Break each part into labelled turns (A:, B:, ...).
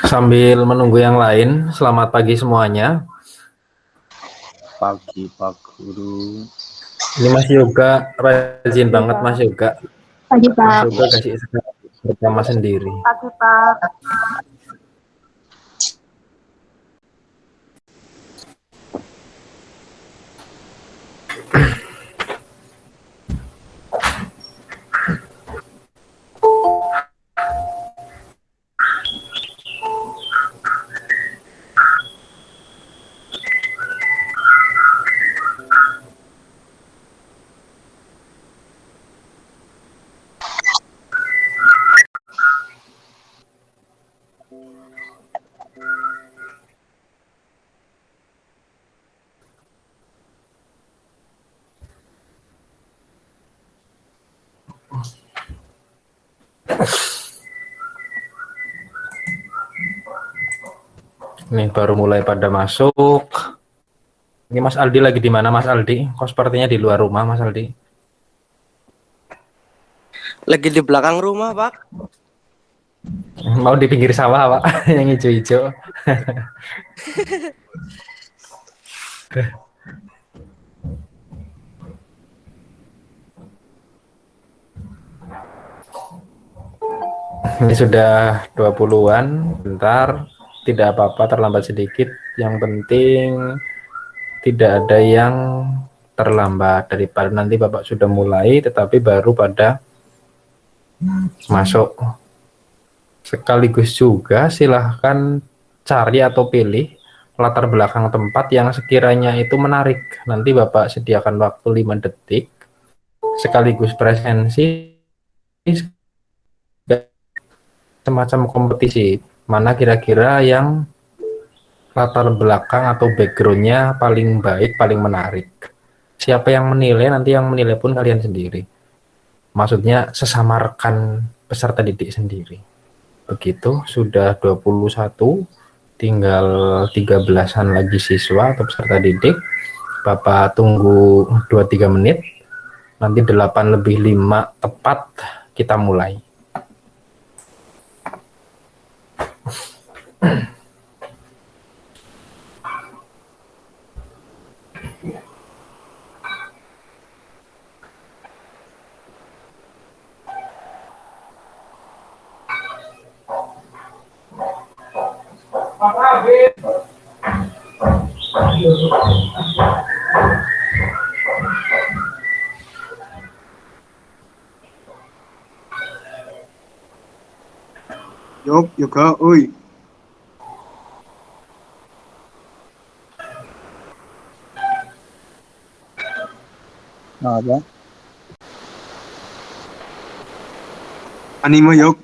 A: Sambil menunggu yang lain, selamat pagi semuanya.
B: Pagi Pak Guru.
A: Ini Mas Yoga, rajin banget Mas Yoga.
C: Pagi
A: Mas
C: Pak.
A: Yoga kasih bersama sendiri.
C: Pagi Pak.
A: Ini baru mulai pada masuk. Ini Mas Aldi lagi di mana Mas Aldi? Kok sepertinya di luar rumah Mas Aldi?
D: Lagi di belakang rumah, Pak.
A: Mau di pinggir sawah Pak, yang hijau-hijau. Ini sudah 20-an, bentar. Tidak apa-apa, terlambat sedikit. Yang penting tidak ada yang terlambat, daripada nanti Bapak sudah mulai tetapi baru pada masuk. Sekaligus juga silahkan cari atau pilih latar belakang tempat yang sekiranya itu menarik. Nanti Bapak sediakan waktu 5 detik sekaligus presensi semacam kompetisi. Mana kira-kira yang latar belakang atau backgroundnya paling baik, paling menarik. Siapa yang menilai, nanti yang menilai pun kalian sendiri. Maksudnya sesama rekan peserta didik sendiri. Begitu, sudah 21, tinggal 13-an lagi siswa atau peserta didik. Bapak tunggu 2-3 menit, nanti 8:05 tepat kita mulai.
B: Yoga, oi. Apa? Anime Yog.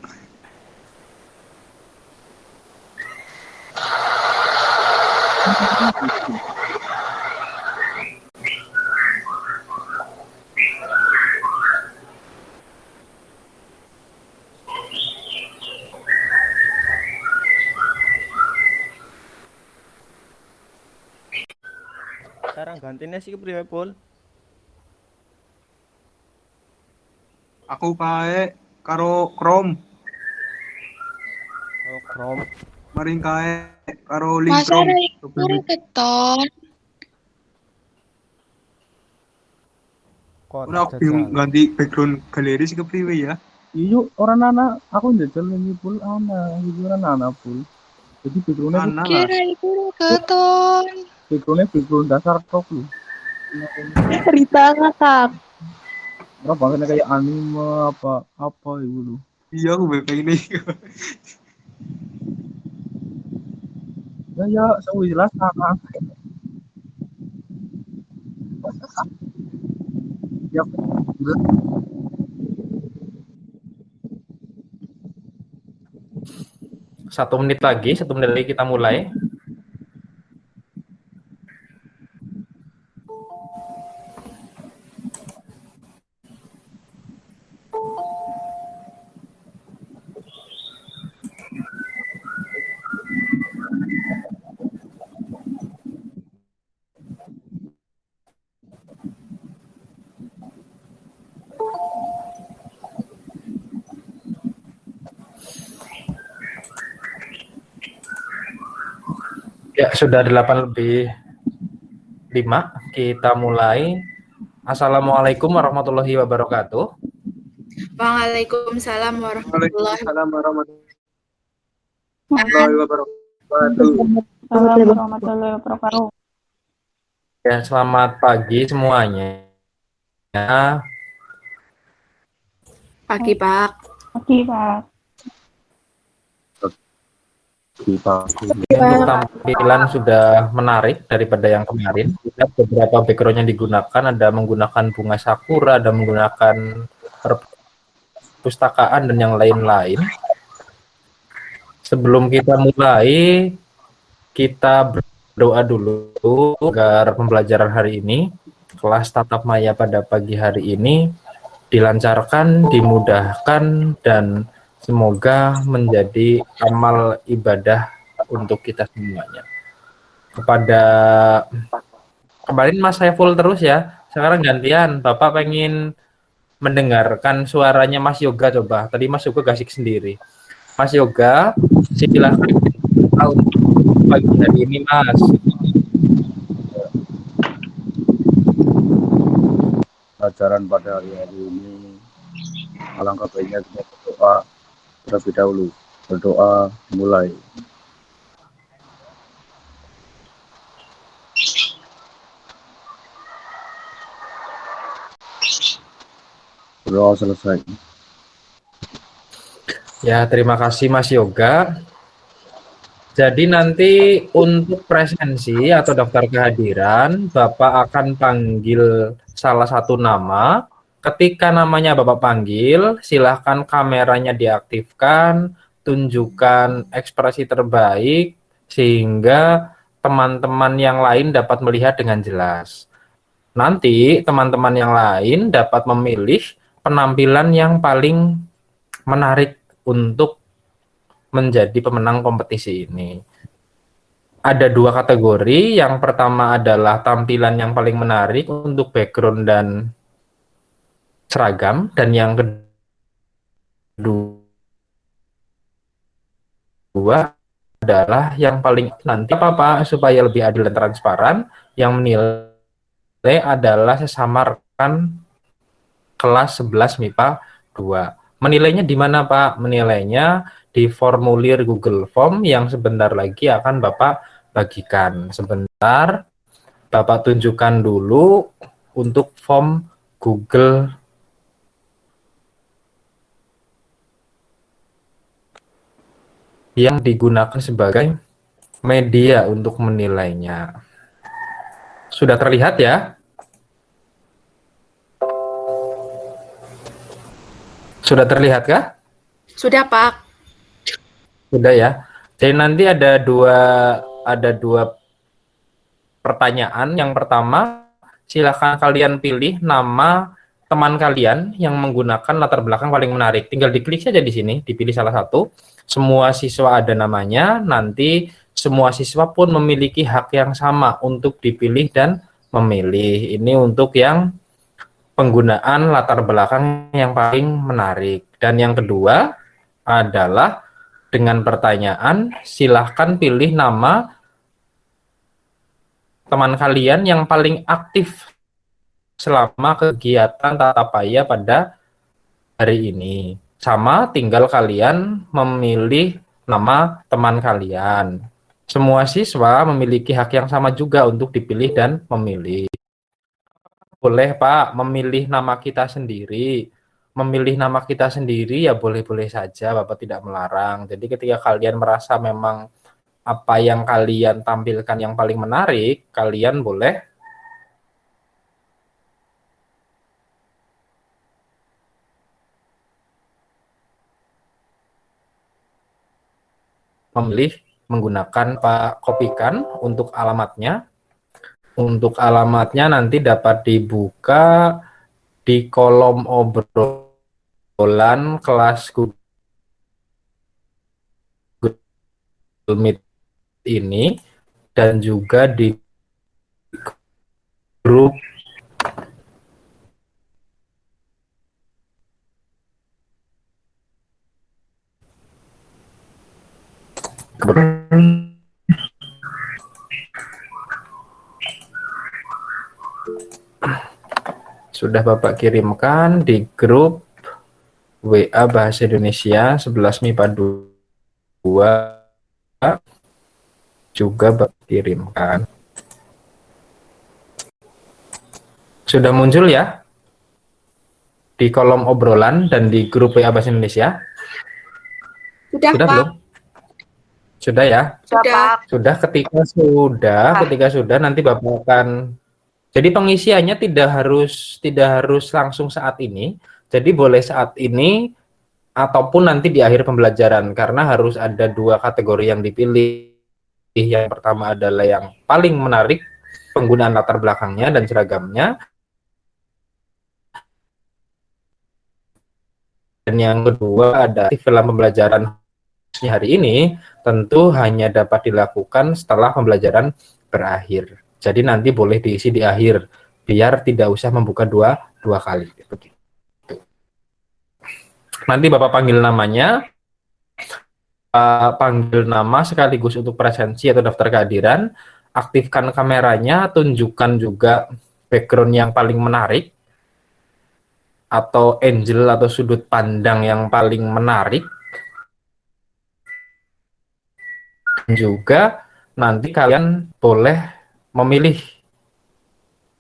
D: Sekarang gantinya sih priwe, Pul?
B: Aku kae karo Chrome.
D: Oh, Chrome.
B: Maring kae karo link
C: Masa
B: Chrome.
C: Raiku keton.
B: Udah aku bingung ganti background galeri sih ke priwe ya.
E: Iya, orang anak aku njajal ini pul anak, hiburan anak pul. Jadi backgroundnya
B: Ana lah.
C: Kira itu keton.
E: background dasar tok lu.
C: Cerita ngakak.
E: Berapa banget kayak anime apa itu lu.
B: Iya aku pengen ini.
E: Ya, saya jelas anak. Ya,
A: 1 menit lagi, 1 menit lagi kita mulai. Ya, sudah 8:05. Kita mulai. Assalamualaikum warahmatullahi wabarakatuh.
C: Waalaikumsalam warahmatullahi
B: Waalaikumsalam warahmatullahi
C: wabarakatuh.
B: wabarakatuh.
E: Assalamualaikum warahmatullahi wabarakatuh.
A: Ya, selamat pagi semuanya.
C: Pagi, Pak.
E: Pagi, Pak.
A: Untuk tampilan sudah menarik daripada yang kemarin. Lihat beberapa background yang digunakan, ada menggunakan bunga sakura, ada menggunakan perpustakaan dan yang lain-lain. Sebelum kita mulai, kita berdoa dulu agar pembelajaran hari ini, kelas tatap maya pada pagi hari ini dilancarkan, dimudahkan, dan semoga menjadi amal ibadah untuk kita semuanya. Kepada kemarin Mas Saiful terus ya, sekarang gantian. Bapak pengen mendengarkan suaranya Mas Yoga coba. Tadi Mas Yoga gasik sendiri. Mas Yoga, silakan untuk pagi hari ini Mas.
E: Pelajaran pada hari ini, alangkah baiknya kita berdoa terlebih dahulu. Berdoa mulai. Berdoa selesai.
A: Ya, terima kasih Mas Yoga. Jadi nanti untuk presensi atau daftar kehadiran, Bapak akan panggil salah satu nama. Ketika namanya Bapak panggil, silahkan kameranya diaktifkan, tunjukkan ekspresi terbaik, sehingga teman-teman yang lain dapat melihat dengan jelas. Nanti teman-teman yang lain dapat memilih penampilan yang paling menarik untuk menjadi pemenang kompetisi ini. Ada 2 kategori. Yang pertama adalah tampilan yang paling menarik untuk background dan seragam, dan yang kedua adalah yang paling nanti apa supaya lebih adil dan transparan, yang menilai adalah sesama rekan kelas 11 MIPA 2. Menilainya di mana Pak? Menilainya di formulir Google Form yang sebentar lagi akan Bapak bagikan. Sebentar, Bapak tunjukkan dulu untuk form Google yang digunakan sebagai media untuk menilainya. Sudah terlihat ya? Sudah terlihat kah?
C: Sudah, Pak.
A: Sudah ya. Jadi nanti ada dua pertanyaan. Yang pertama, silakan kalian pilih nama teman kalian yang menggunakan latar belakang paling menarik. Tinggal diklik saja di sini, dipilih salah satu. Semua siswa ada namanya. Nanti semua siswa pun memiliki hak yang sama untuk dipilih dan memilih. Ini untuk yang penggunaan latar belakang yang paling menarik. Dan yang kedua adalah dengan pertanyaan, silahkan pilih nama teman kalian yang paling aktif selama kegiatan tatapaya pada hari ini. Sama, tinggal kalian memilih nama teman kalian. Semua siswa memiliki hak yang sama juga untuk dipilih dan memilih. Boleh Pak memilih nama kita sendiri. Memilih nama kita sendiri ya boleh-boleh saja, Bapak tidak melarang. Jadi ketika kalian merasa memang apa yang kalian tampilkan yang paling menarik, kalian boleh memilih menggunakan Pak kopikan untuk alamatnya. Untuk alamatnya nanti dapat dibuka di kolom obrolan kelas Google Meet ini, dan juga di grup sudah Bapak kirimkan di grup WA Bahasa Indonesia 11 MIPA 2 juga Bapak kirimkan. Sudah muncul ya di kolom obrolan dan di grup WA Bahasa Indonesia?
C: Sudah,
A: Sudah
C: Pak.
A: belum? Sudah ya?
C: Sudah.
A: Sudah, ketika sudah nanti Bapak akan, jadi pengisiannya tidak harus langsung saat ini. Jadi boleh saat ini ataupun nanti di akhir pembelajaran, karena harus ada 2 kategori yang dipilih. Yang pertama adalah yang paling menarik penggunaan latar belakangnya dan seragamnya. Dan yang kedua ada dalam pembelajaran hari ini tentu hanya dapat dilakukan setelah pembelajaran berakhir. Jadi nanti boleh diisi di akhir biar tidak usah membuka dua kali. Nanti Bapak panggil namanya, panggil nama sekaligus untuk presensi atau daftar kehadiran, aktifkan kameranya, tunjukkan juga background yang paling menarik atau angle atau sudut pandang yang paling menarik. Dan juga nanti kalian boleh memilih,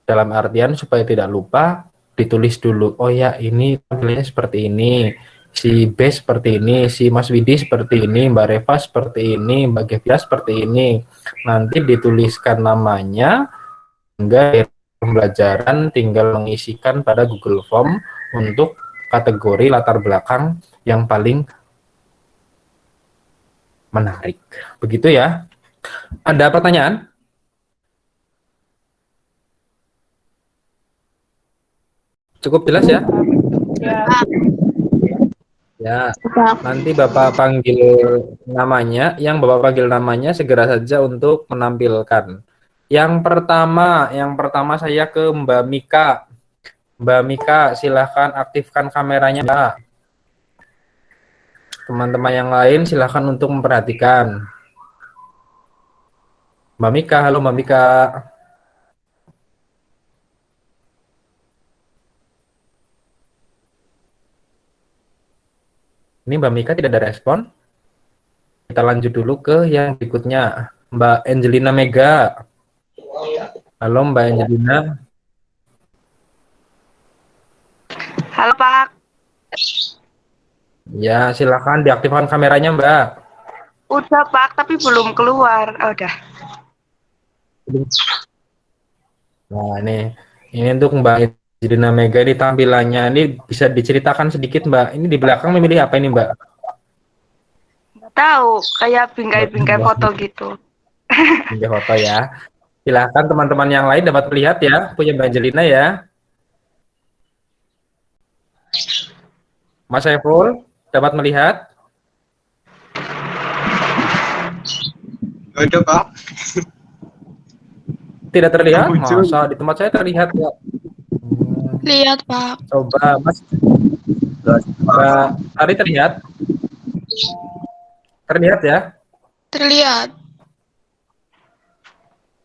A: dalam artian supaya tidak lupa ditulis dulu, oh ya ini tampilnya seperti ini, si B seperti ini, si Mas Widi seperti ini, Mbak Reva seperti ini, Mbak Gevia seperti ini. Nanti dituliskan namanya, hingga pembelajaran tinggal mengisikan pada Google Form untuk kategori latar belakang yang paling menarik. Begitu ya. Ada pertanyaan? Cukup jelas ya? Ya, nanti Bapak panggil namanya, yang Bapak panggil namanya segera saja untuk menampilkan. Yang pertama saya ke Mbak Mika. Mbak Mika, silahkan aktifkan kameranya, Mbak. Teman-teman yang lain silahkan untuk memperhatikan. Mbak Mika, halo Mbak Mika. Ini Mbak Mika tidak ada respon. Kita lanjut dulu ke yang berikutnya. Mbak Angelina Mega. Halo Mbak Angelina.
F: Halo Pak.
A: Ya, silakan diaktifkan kameranya, Mbak.
F: Udah Pak, tapi belum keluar. Oh, udah.
A: Nah, ini untuk Mbak Angelina Mega, di tampilannya ini bisa diceritakan sedikit, Mbak. Ini di belakang memilih apa ini, Mbak?
F: Tahu, kayak bingkai-bingkai foto gitu.
A: Bingkai foto ya. Silakan teman-teman yang lain dapat melihat ya, punya Mbak Angelina ya. Mas Saiful dapat melihat?
B: Ada Pak.
A: Tidak terlihat?
B: Muncul.
A: Masa di tempat saya terlihat ya.
C: Lihat, Pak.
A: Coba Mas, Mbak Ari terlihat? Terlihat ya?
C: Terlihat.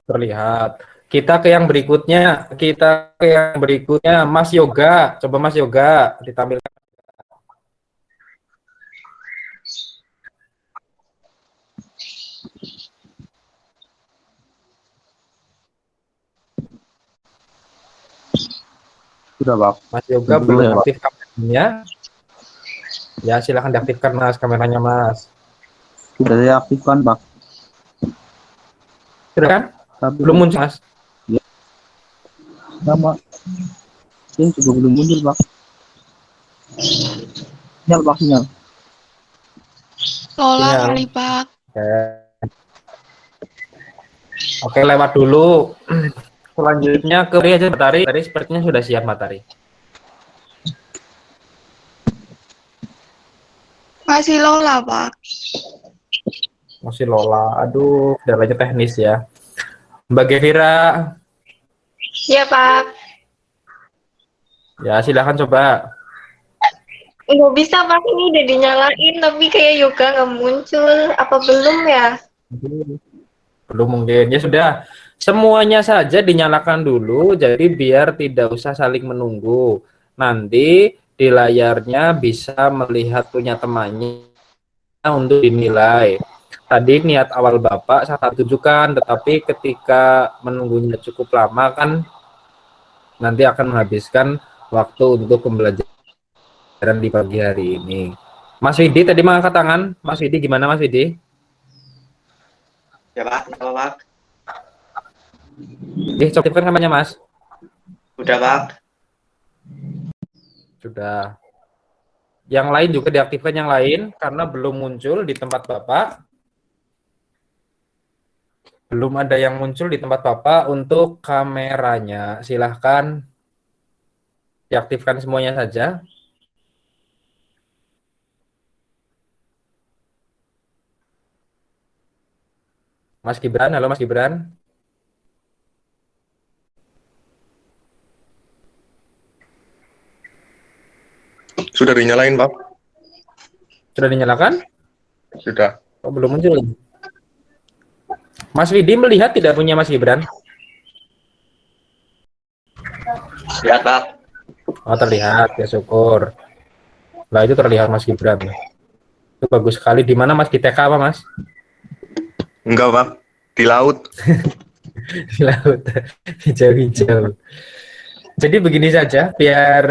A: Terlihat. Kita ke yang berikutnya. Mas Yoga. Coba Mas Yoga ditampilkan.
E: Sudah, Pak.
A: Mas Yoga
E: Belum
A: belum
E: ya, Pak?
A: aktif kameranya. Ya, silahkan diaktifkan Mas kameranya Mas.
E: Sudah saya aktifkan, Pak.
A: Sudah kan?
E: Tapi
A: Belum muncul Mas.
E: sama ini juga belum muncul, Pak. Sinyal, Pak, sinyal.
C: Lola
A: Sinyal.
C: kali, Pak.
A: Oke, lewat dulu. Selanjutnya ke Ria aja, Matahari. Tadi sepertinya sudah siap, Matahari.
C: Masih Lola, Pak.
A: Masih Lola. Aduh, kendalanya teknis ya. Mbak Gevira.
F: Iya Pak.
A: Ya, silakan coba.
F: Nggak bisa Pak, ini udah dinyalain tapi kayak yoga nggak muncul. Apa belum ya?
A: Belum mungkin. Ya sudah. Semuanya saja dinyalakan dulu, jadi biar tidak usah saling menunggu. Nanti di layarnya bisa melihat punya temannya untuk dinilai. Tadi niat awal Bapak saya tunjukkan, tetapi ketika menunggunya cukup lama kan nanti akan menghabiskan waktu untuk pembelajaran di pagi hari ini. Mas Widi tadi mengangkat tangan. Mas Widi gimana Mas Widi?
G: Ya Pak, apa Pak?
A: Aktifkan kameranya Mas.
G: Udah Pak.
A: Sudah. Yang lain juga diaktifkan yang lain karena belum muncul di tempat Bapak. Belum ada yang muncul di tempat Bapak untuk kameranya. Silahkan diaktifkan semuanya saja. Mas Gibran, halo Mas Gibran.
H: Sudah dinyalain, Pak?
A: Sudah dinyalakan?
H: Sudah.
A: Oh, belum muncul. Mas Widi melihat tidak punya Mas Gibran?
G: Lihat Pak.
A: Oh, terlihat. Ya syukur. Nah, itu terlihat Mas Gibran. Itu bagus sekali. Di mana Mas? Di TK apa, Mas?
H: Enggak, Pak. Di laut.
A: Di laut. Hijau-hijau. Jadi begini saja, biar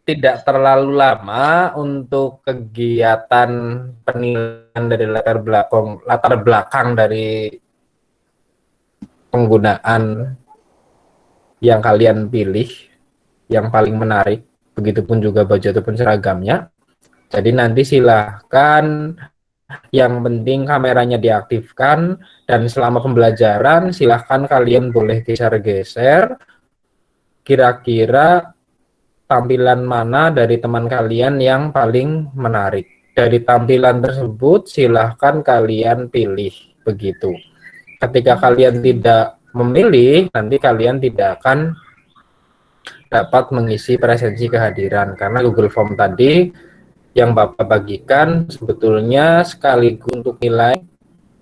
A: tidak terlalu lama untuk kegiatan penilaian dari latar belakang dari penggunaan yang kalian pilih, yang paling menarik, begitupun juga baju ataupun seragamnya. Jadi nanti silahkan, yang penting kameranya diaktifkan, dan selama pembelajaran silahkan kalian boleh geser-geser, kira-kira tampilan mana dari teman kalian yang paling menarik. Dari tampilan tersebut silahkan kalian pilih, begitu. Ketika kalian tidak memilih, nanti kalian tidak akan dapat mengisi presensi kehadiran, karena Google Form tadi yang Bapak bagikan sebetulnya sekaligus untuk nilai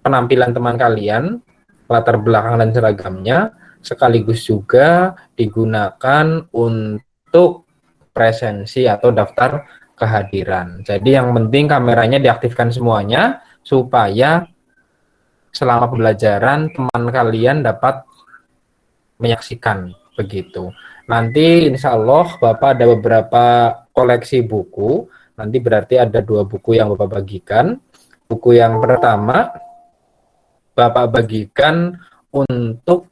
A: penampilan teman kalian, latar belakang dan seragamnya, sekaligus juga digunakan untuk presensi atau daftar kehadiran. Jadi yang penting kameranya diaktifkan semuanya supaya selama pembelajaran teman kalian dapat menyaksikan, begitu. Nanti insya Allah Bapak ada beberapa koleksi buku. Nanti berarti ada 2 buku yang Bapak bagikan. Buku yang pertama Bapak bagikan untuk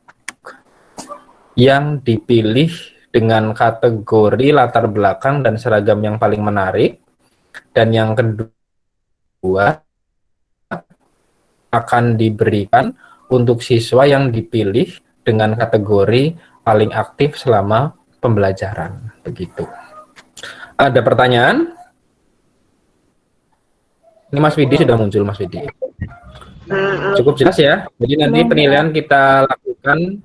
A: yang dipilih dengan kategori latar belakang dan seragam yang paling menarik. Dan yang kedua akan diberikan untuk siswa yang dipilih dengan kategori paling aktif selama pembelajaran, begitu. Ada pertanyaan? Ini Mas Widi sudah muncul, Mas Widi. Cukup jelas ya. Jadi nanti penilaian kita lakukan,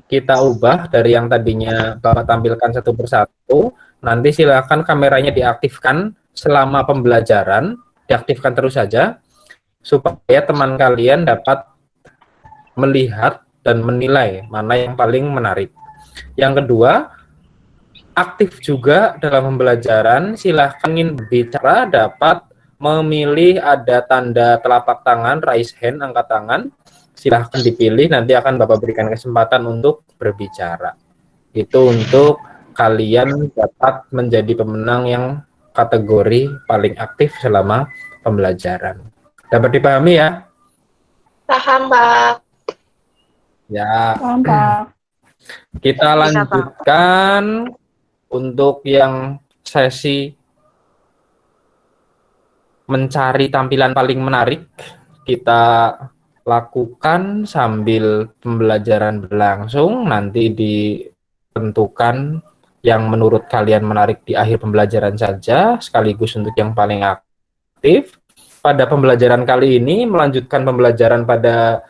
A: kita ubah dari yang tadinya Bapak tampilkan satu persatu. Nanti silakan kameranya diaktifkan selama pembelajaran, diaktifkan terus saja supaya teman kalian dapat melihat dan menilai mana yang paling menarik. Yang kedua, aktif juga dalam pembelajaran. Silahkan ingin berbicara dapat memilih, ada tanda telapak tangan, raise hand, angkat tangan. Silahkan dipilih, nanti akan Bapak berikan kesempatan untuk berbicara. Itu untuk kalian dapat menjadi pemenang yang kategori paling aktif selama pembelajaran. Dapat dipahami ya?
F: Paham, Pak.
A: Ya.
C: Paham, Pak.
A: Kita lanjutkan untuk yang sesi mencari tampilan paling menarik. Kita lakukan sambil pembelajaran berlangsung, nanti ditentukan yang menurut kalian menarik di akhir pembelajaran saja, sekaligus untuk yang paling aktif. Pada pembelajaran kali ini melanjutkan pembelajaran pada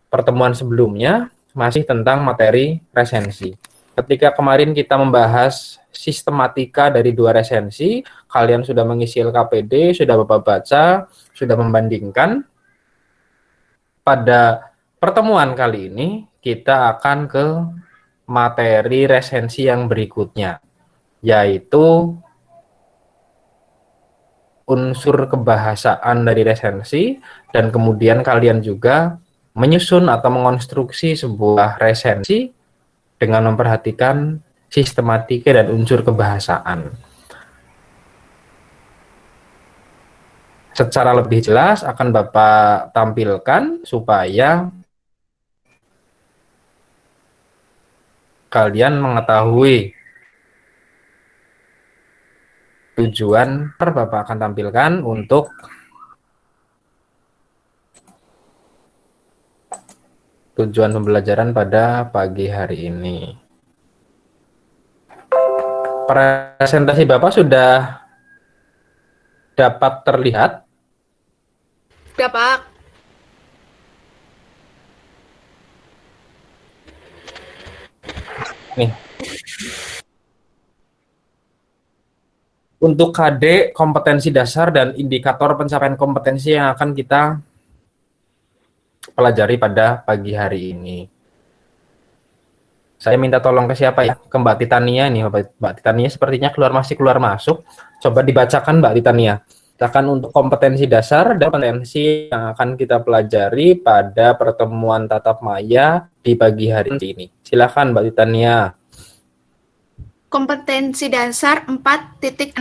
A: pertemuan sebelumnya, masih tentang materi resensi. Ketika kemarin kita membahas sistematika dari 2 resensi, kalian sudah mengisi LKPD, sudah Bapak baca, sudah membandingkan. Pada pertemuan kali ini kita akan ke materi resensi yang berikutnya, yaitu unsur kebahasaan dari resensi, dan kemudian kalian juga menyusun atau mengonstruksi sebuah resensi dengan memperhatikan sistematika dan unsur kebahasaan. Secara lebih jelas akan Bapak tampilkan supaya kalian mengetahui tujuan. Bapak akan tampilkan untuk tujuan pembelajaran pada pagi hari ini. Presentasi Bapak sudah dapat terlihat?
C: Sudah, Pak.
A: Nih. Untuk KD, kompetensi dasar dan indikator pencapaian kompetensi yang akan kita pelajari pada pagi hari ini. Saya minta tolong ke siapa ya? Ke Mbak Titania nih. Mbak Titania sepertinya masih keluar masuk. Coba dibacakan Mbak Titania. Bacakan untuk kompetensi dasar dan kompetensi yang akan kita pelajari pada pertemuan tatap maya di pagi hari ini. Silakan Mbak Titania.
I: Kompetensi dasar 4.16.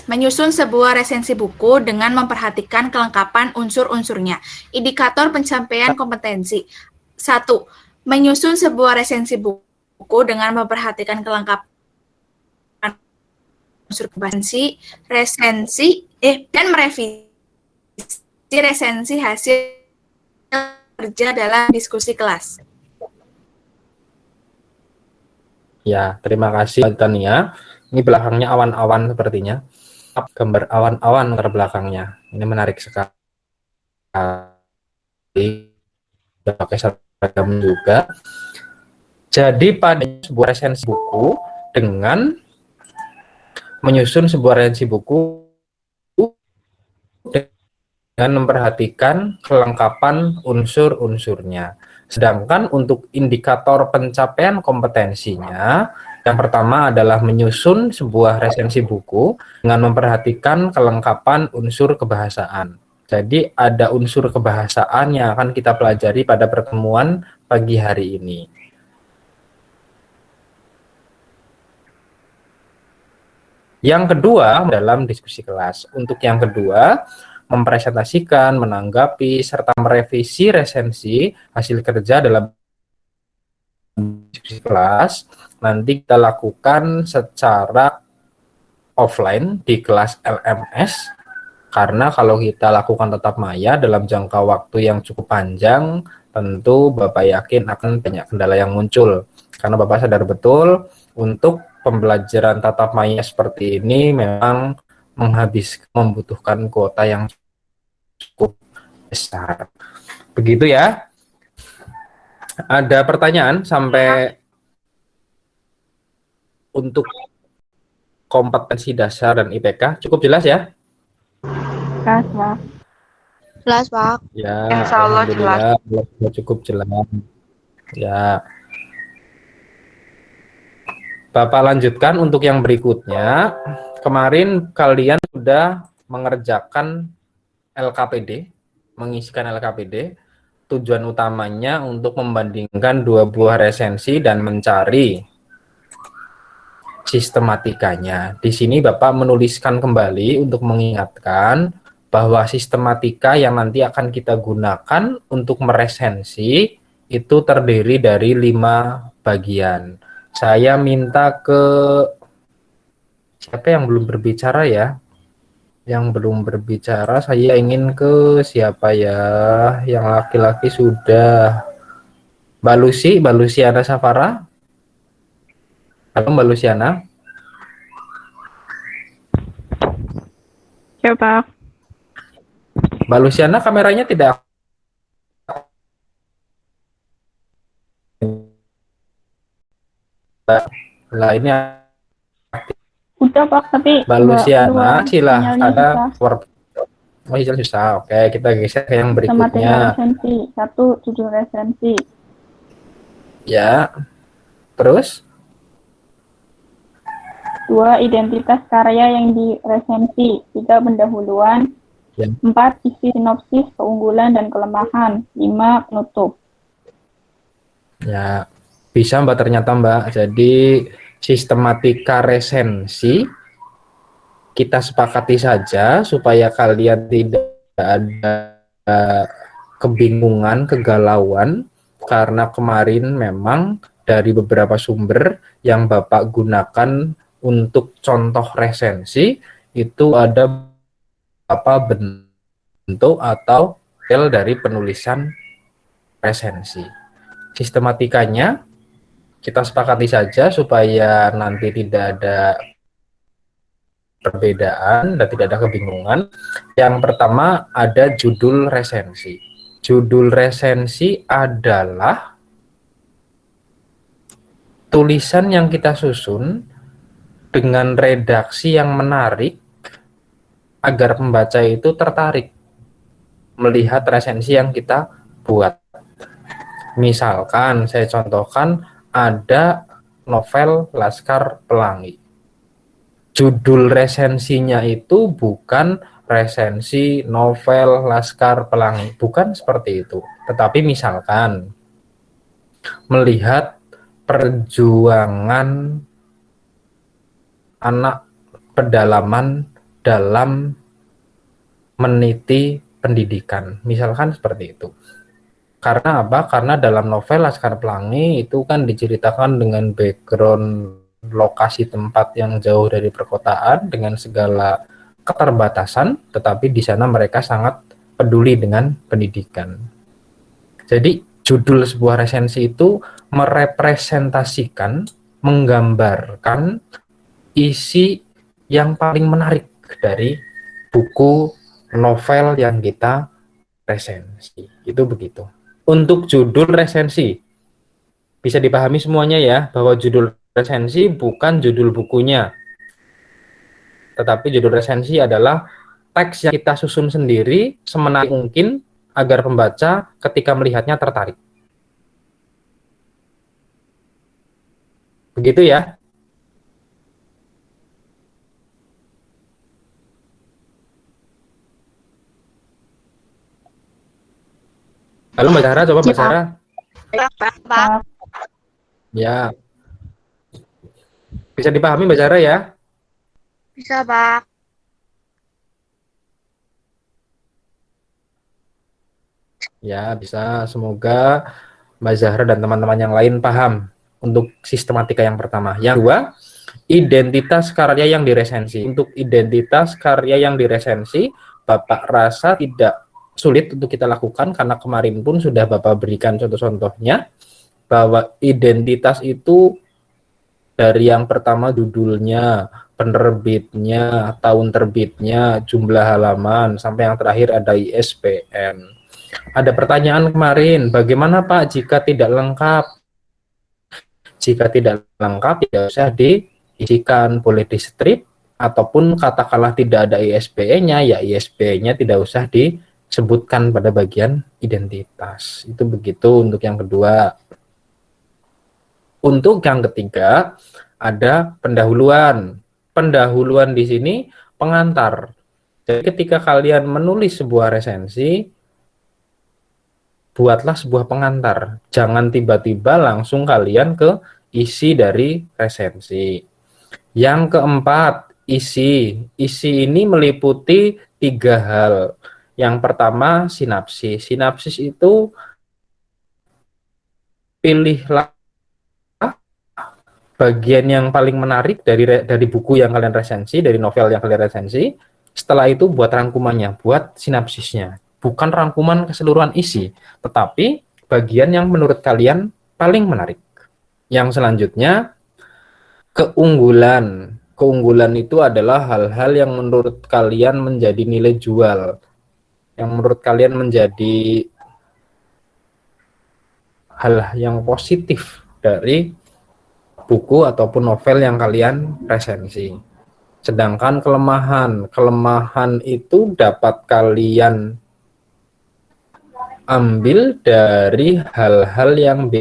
I: Menyusun sebuah resensi buku dengan memperhatikan kelengkapan unsur-unsurnya. Indikator pencapaian kompetensi. 1. Menyusun sebuah resensi buku dengan memperhatikan kelengkapan unsur kompetensi, dan merevisi resensi hasil kerja dalam diskusi kelas.
A: Ya, terima kasih Mbak Tania. Ini belakangnya awan-awan sepertinya. Gambar awan-awan ke belakangnya. Ini menarik sekali. Pakai seragam juga. Jadi pada sebuah resensi buku dengan menyusun sebuah resensi buku dengan memperhatikan kelengkapan unsur-unsurnya. Sedangkan untuk indikator pencapaian kompetensinya, yang pertama adalah menyusun sebuah resensi buku dengan memperhatikan kelengkapan unsur kebahasaan. Jadi ada unsur kebahasaan yang akan kita pelajari pada pertemuan pagi hari ini. Yang kedua, dalam diskusi kelas. Untuk yang kedua, mempresentasikan, menanggapi, serta merevisi resensi hasil kerja dalam diskusi kelas. Nanti kita lakukan secara offline di kelas LMS, karena kalau kita lakukan tatap maya dalam jangka waktu yang cukup panjang, tentu Bapak yakin akan banyak kendala yang muncul. Karena Bapak sadar betul, untuk pembelajaran tatap maya seperti ini memang membutuhkan kuota yang cukup besar. Begitu ya. Ada pertanyaan sampai untuk kompetensi dasar dan IPK cukup jelas ya?
E: Jelas, Pak.
C: Jelas, Pak.
A: Ya,
F: Insya Allah
A: alhamdulillah, cukup jelas. Ya. Bapak lanjutkan untuk yang berikutnya. Kemarin kalian sudah mengerjakan LKPD, mengisikan LKPD. Tujuan utamanya untuk membandingkan dua buah resensi dan mencari sistematikanya. Di sini Bapak menuliskan kembali untuk mengingatkan bahwa sistematika yang nanti akan kita gunakan untuk meresensi itu terdiri dari 5 bagian. Saya minta ke siapa yang belum berbicara ya? Yang belum berbicara, saya ingin ke siapa ya? Yang laki-laki sudah. Mbak Luciana Safara? Halo Mbak Luciana.
E: Ya, Pak.
A: Mbak Luciana kameranya tidak. Lah ini
E: Udah, Pak, tapi
A: Mbak Luciana, silahkan ada Oh, hijau susah. Oke, kita geser ke yang
J: Sistematika
A: berikutnya.
J: resensi. 1. Judul resensi.
A: Ya, terus?
J: 2. Identitas karya yang diresensi. 3. Pendahuluan.
A: Ya.
J: 4. Isi sinopsis, keunggulan dan kelemahan. 5. Penutup.
A: Ya, bisa Mbak ternyata Mbak. Jadi sistematika resensi kita sepakati saja supaya kalian tidak ada kebingungan, kegalauan, karena kemarin memang dari beberapa sumber yang Bapak gunakan untuk contoh resensi itu ada beberapa bentuk atau model dari penulisan resensi. Sistematikanya kita sepakati saja supaya nanti tidak ada perbedaan dan tidak ada kebingungan. Yang pertama ada judul resensi. Judul resensi adalah tulisan yang kita susun dengan redaksi yang menarik agar pembaca itu tertarik melihat resensi yang kita buat. Misalkan saya contohkan ada novel Laskar Pelangi. Judul resensinya itu bukan resensi novel Laskar Pelangi, bukan seperti itu. Tetapi misalkan melihat perjuangan anak pedalaman dalam meniti pendidikan, misalkan seperti itu. Karena apa? Karena dalam novel Laskar Pelangi itu kan diceritakan dengan background lokasi tempat yang jauh dari perkotaan dengan segala keterbatasan, tetapi di sana mereka sangat peduli dengan pendidikan. Jadi judul sebuah resensi itu merepresentasikan, menggambarkan isi yang paling menarik dari buku novel yang kita resensi. Itu begitu. Untuk judul resensi, bisa dipahami semuanya ya, bahwa judul resensi bukan judul bukunya. Tetapi judul resensi adalah teks yang kita susun sendiri semenarik mungkin agar pembaca ketika melihatnya tertarik. Begitu ya. Halo Mbak Zahra, coba Mbak Zahra.
C: Pak.
A: Ya. Bisa dipahami Mbak Zahra ya?
C: Bisa, Pak.
A: Ya, bisa. Semoga Mbak Zahra dan teman-teman yang lain paham untuk sistematika yang pertama. Yang kedua, identitas karya yang diresensi. Untuk identitas karya yang diresensi, Bapak rasa tidak sulit untuk kita lakukan karena kemarin pun sudah Bapak berikan contoh-contohnya bahwa identitas itu dari yang pertama judulnya, penerbitnya, tahun terbitnya, jumlah halaman, sampai yang terakhir ada ISBN. Ada pertanyaan kemarin, bagaimana Pak jika tidak lengkap? Jika tidak lengkap, tidak usah diisikan, boleh di strip, ataupun katakanlah tidak ada ISBN-nya, ya ISBN-nya tidak usah disebutkan pada bagian identitas. Itu begitu untuk yang kedua. Untuk yang ketiga, ada pendahuluan. Pendahuluan di sini pengantar. Jadi ketika kalian menulis sebuah resensi, buatlah sebuah pengantar. Jangan tiba-tiba langsung kalian ke isi dari resensi. Yang keempat, isi. Isi ini meliputi 3 hal. Yang pertama, sinapsis. Sinapsis itu pilihlah bagian yang paling menarik dari buku yang kalian resensi, dari novel yang kalian resensi. Setelah itu buat rangkumannya, buat sinapsisnya. Bukan rangkuman keseluruhan isi, tetapi bagian yang menurut kalian paling menarik. Yang selanjutnya, keunggulan. Keunggulan itu adalah hal-hal yang menurut kalian menjadi nilai jual, yang menurut kalian menjadi hal yang positif dari buku ataupun novel yang kalian resensi. Sedangkan kelemahan itu dapat kalian ambil dari hal-hal yang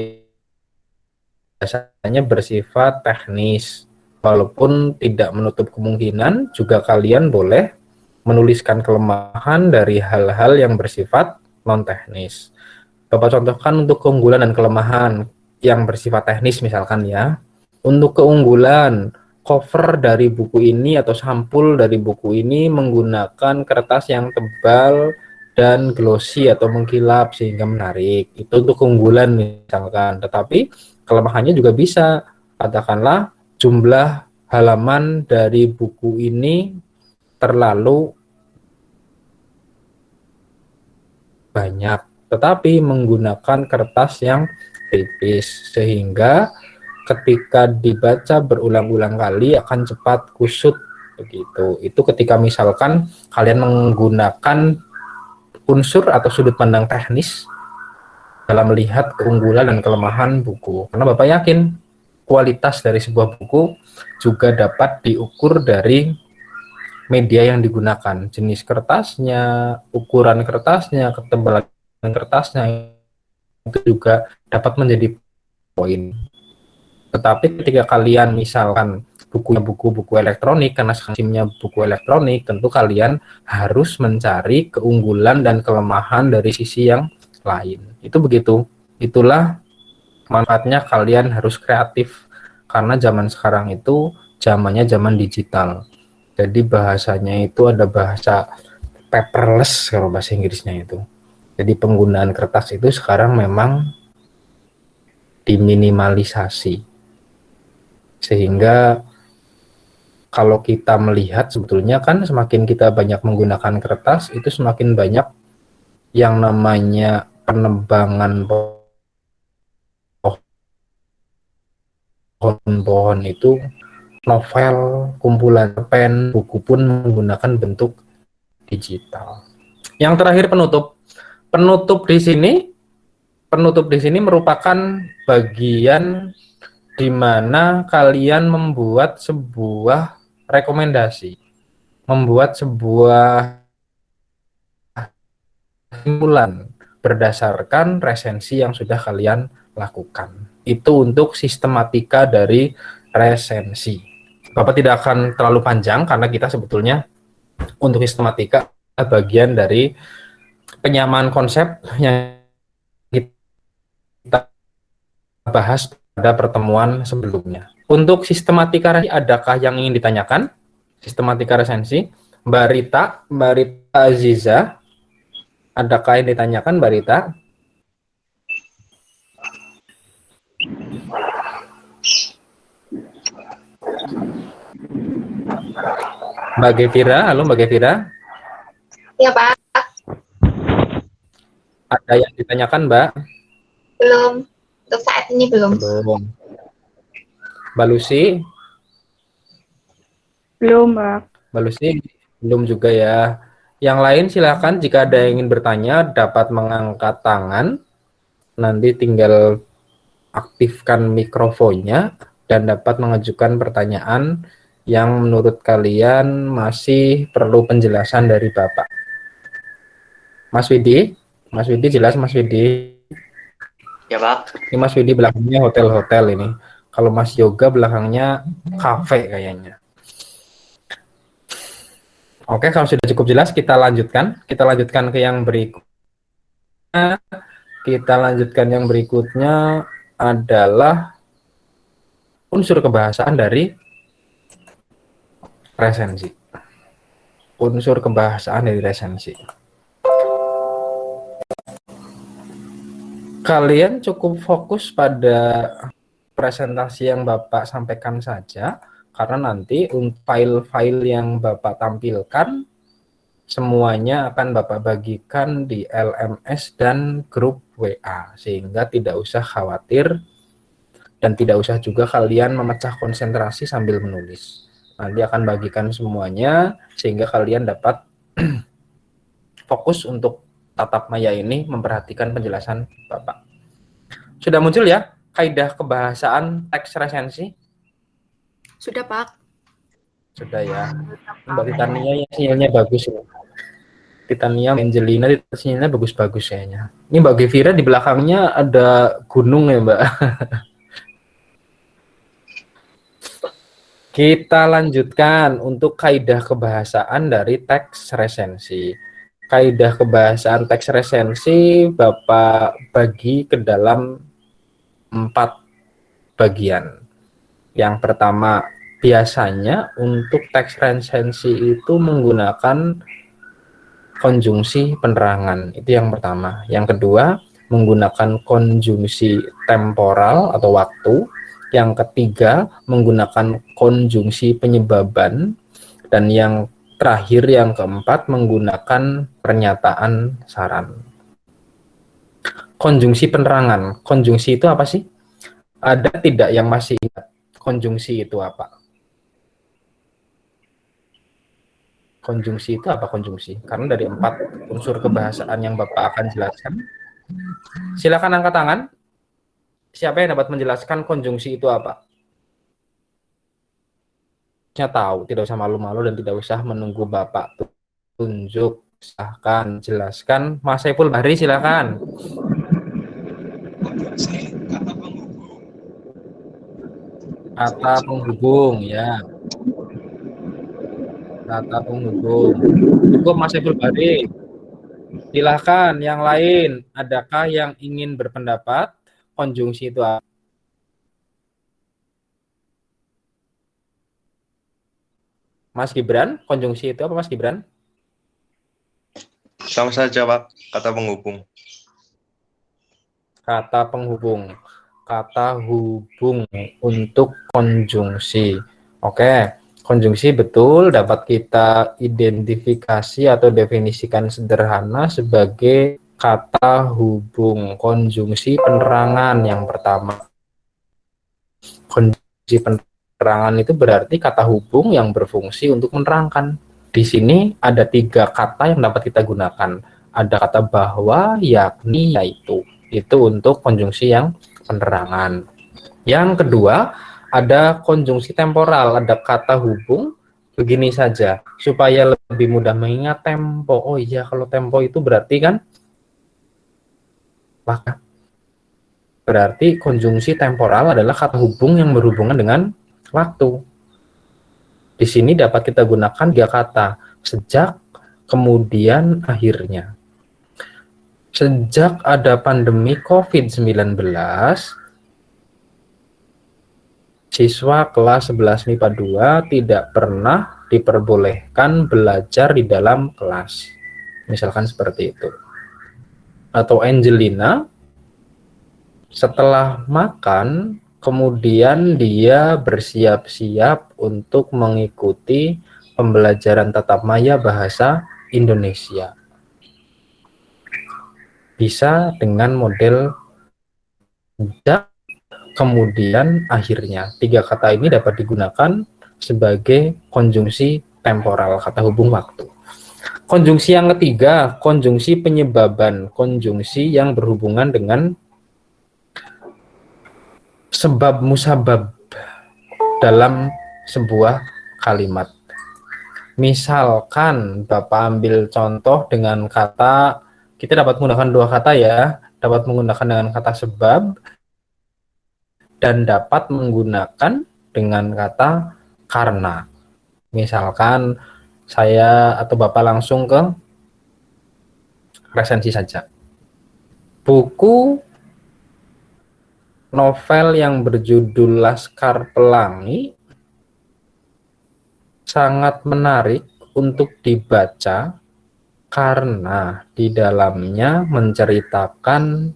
A: biasanya bersifat teknis. Walaupun tidak menutup kemungkinan, juga kalian boleh menuliskan kelemahan dari hal-hal yang bersifat non-teknis. Bapak contohkan untuk keunggulan dan kelemahan yang bersifat teknis misalkan ya. Untuk keunggulan, cover dari buku ini atau sampul dari buku ini menggunakan kertas yang tebal dan glossy atau mengkilap sehingga menarik. Itu untuk keunggulan misalkan. Tetapi kelemahannya juga bisa, katakanlah jumlah halaman dari buku ini terlalu banyak, tetapi menggunakan kertas yang tipis sehingga ketika dibaca berulang-ulang kali akan cepat kusut begitu. Itu ketika misalkan kalian menggunakan unsur atau sudut pandang teknis dalam melihat keunggulan dan kelemahan buku. Karena Bapak yakin kualitas dari sebuah buku juga dapat diukur dari media yang digunakan, jenis kertasnya, ukuran kertasnya, ketebalan kertasnya, itu juga dapat menjadi poin. Tetapi ketika kalian misalkan buku elektronik, karena SIM-nya buku elektronik, tentu kalian harus mencari keunggulan dan kelemahan dari sisi yang lain. Itu begitu. Itulah manfaatnya kalian harus kreatif, karena zaman sekarang itu zamannya zaman digital. Jadi bahasanya itu ada bahasa paperless kalau bahasa Inggrisnya itu. Jadi penggunaan kertas itu sekarang memang diminimalisasi. Sehingga kalau kita melihat sebetulnya kan semakin kita banyak menggunakan kertas, itu semakin banyak yang namanya penebangan pohon-pohon itu, novel, kumpulan pen, buku pun menggunakan bentuk digital. Yang terakhir penutup. Penutup di sini merupakan bagian di mana kalian membuat sebuah rekomendasi, membuat sebuah kesimpulan berdasarkan resensi yang sudah kalian lakukan. Itu untuk sistematika dari resensi. Bapak tidak akan terlalu panjang karena kita sebetulnya untuk sistematika bagian dari penyamaan konsep yang kita bahas pada pertemuan sebelumnya. Untuk sistematika resensi, adakah yang ingin ditanyakan? Sistematika resensi, Mbak Rita Aziza, adakah yang ditanyakan Mbak Rita? Mbak Gevira, halo Mbak Gevira.
F: Ya, Pak.
A: Ada yang ditanyakan Mbak?
F: Belum. Untuk saat ini belum.
A: Belum. Mbak Lucy?
J: Belum, Mbak.
A: Mbak Lucy belum juga ya. Yang lain silakan jika ada yang ingin bertanya dapat mengangkat tangan. Nanti tinggal aktifkan mikrofonnya dan dapat mengajukan pertanyaan yang menurut kalian masih perlu penjelasan dari Bapak. Mas Widi jelas Mas Widi?
G: Ya, Pak.
A: Ini Mas Widi belakangnya hotel-hotel ini. Kalau Mas Yoga belakangnya kafe kayaknya. Oke, kalau sudah cukup jelas kita lanjutkan. Kita lanjutkan ke yang berikutnya. Kita lanjutkan yang berikutnya adalah unsur kebahasaan dari resensi. Unsur kebahasaan dari resensi. Kalian cukup fokus pada presentasi yang Bapak sampaikan saja, karena nanti file-file yang Bapak tampilkan semuanya akan Bapak bagikan di LMS dan grup WA, sehingga tidak usah khawatir dan tidak usah juga kalian memecah konsentrasi sambil menulis. Nanti akan bagikan semuanya sehingga kalian dapat fokus untuk tatap maya ini memperhatikan penjelasan Bapak. Sudah muncul ya kaidah kebahasaan teks resensi?
I: Sudah, Pak.
A: Sudah ya. Mbak Titania ya sinyalnya bagus ya. Titania, Angelina sinyalnya bagus-bagus kayaknya. Ini Mbak Gevira di belakangnya ada gunung ya Mbak. Kita lanjutkan untuk kaidah kebahasaan dari teks resensi. Kaidah kebahasaan teks resensi Bapak bagi ke dalam 4 bagian. Yang pertama, biasanya untuk teks resensi itu menggunakan konjungsi penerangan. Itu yang pertama. Yang kedua, menggunakan konjungsi temporal atau waktu. Yang ketiga, menggunakan konjungsi penyebaban. Dan yang terakhir, yang keempat, menggunakan pernyataan saran. Konjungsi penerangan. Konjungsi itu apa sih? Ada tidak yang masih ingat? Konjungsi itu apa? Konjungsi itu apa konjungsi? Karena dari 4 unsur kebahasaan yang Bapak akan jelaskan. Silakan angkat tangan. Siapa yang dapat menjelaskan konjungsi itu apa? Saya tahu, tidak usah malu-malu dan tidak usah menunggu Bapak tunjuk, silahkan jelaskan. Mas Saiful Bahri, silakan. Kata penghubung, ya. Kata penghubung. Cukup Mas Saiful Bahri. Silahkan, yang lain. Adakah yang ingin berpendapat? Konjungsi itu apa? Mas Gibran, konjungsi itu apa Mas Gibran?
H: Sama saja, Pak. Kata penghubung.
A: Kata penghubung. Kata hubung untuk konjungsi. Oke, konjungsi betul dapat kita identifikasi atau definisikan sederhana sebagai kata hubung, konjungsi penerangan yang pertama. Konjungsi penerangan itu berarti kata hubung yang berfungsi untuk menerangkan. Di sini ada 3 kata yang dapat kita gunakan. Ada kata bahwa, yakni, yaitu. Itu untuk konjungsi yang penerangan. Yang kedua, ada konjungsi temporal. Ada kata hubung. Begini saja, supaya lebih mudah mengingat tempo. Oh iya, kalau tempo itu berarti kan maka berarti konjungsi temporal adalah kata hubung yang berhubungan dengan waktu. Di sini dapat kita gunakan 3 kata, sejak, kemudian, akhirnya. Sejak ada pandemi COVID-19, siswa kelas 11 MIPA 2 tidak pernah diperbolehkan belajar di dalam kelas. Misalkan seperti itu. Atau Angelina, setelah makan, kemudian dia bersiap-siap untuk mengikuti pembelajaran tatap maya bahasa Indonesia. Bisa dengan model sejak, kemudian, akhirnya. 3 kata ini dapat digunakan sebagai konjungsi temporal, kata hubung waktu. Konjungsi yang ketiga, konjungsi penyebaban, konjungsi yang berhubungan dengan sebab musabab dalam sebuah kalimat. Misalkan Bapak ambil contoh dengan kata, kita dapat menggunakan 2 kata ya, dapat menggunakan dengan kata sebab dan dapat menggunakan dengan kata karena. Misalkan saya atau Bapak langsung ke resensi saja. Buku novel yang berjudul Laskar Pelangi sangat menarik untuk dibaca karena di dalamnya menceritakan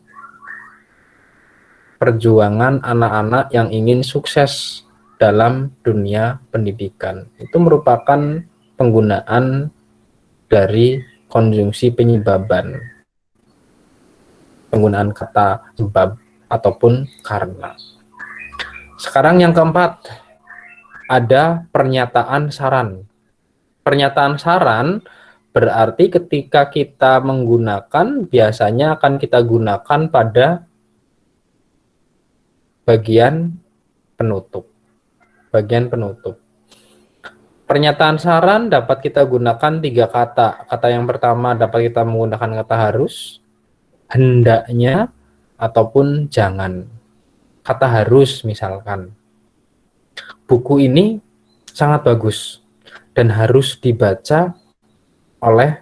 A: perjuangan anak-anak yang ingin sukses dalam dunia pendidikan. Itu merupakan penggunaan dari konjungsi penyebaban. Penggunaan kata sebab ataupun karena. Sekarang yang keempat, ada pernyataan saran. Pernyataan saran berarti ketika kita menggunakan, biasanya akan kita gunakan pada bagian penutup. Bagian penutup. Pernyataan saran dapat kita gunakan 3 kata. Kata yang pertama dapat kita menggunakan kata harus, hendaknya, ataupun jangan. Kata harus misalkan, buku ini sangat bagus dan harus dibaca oleh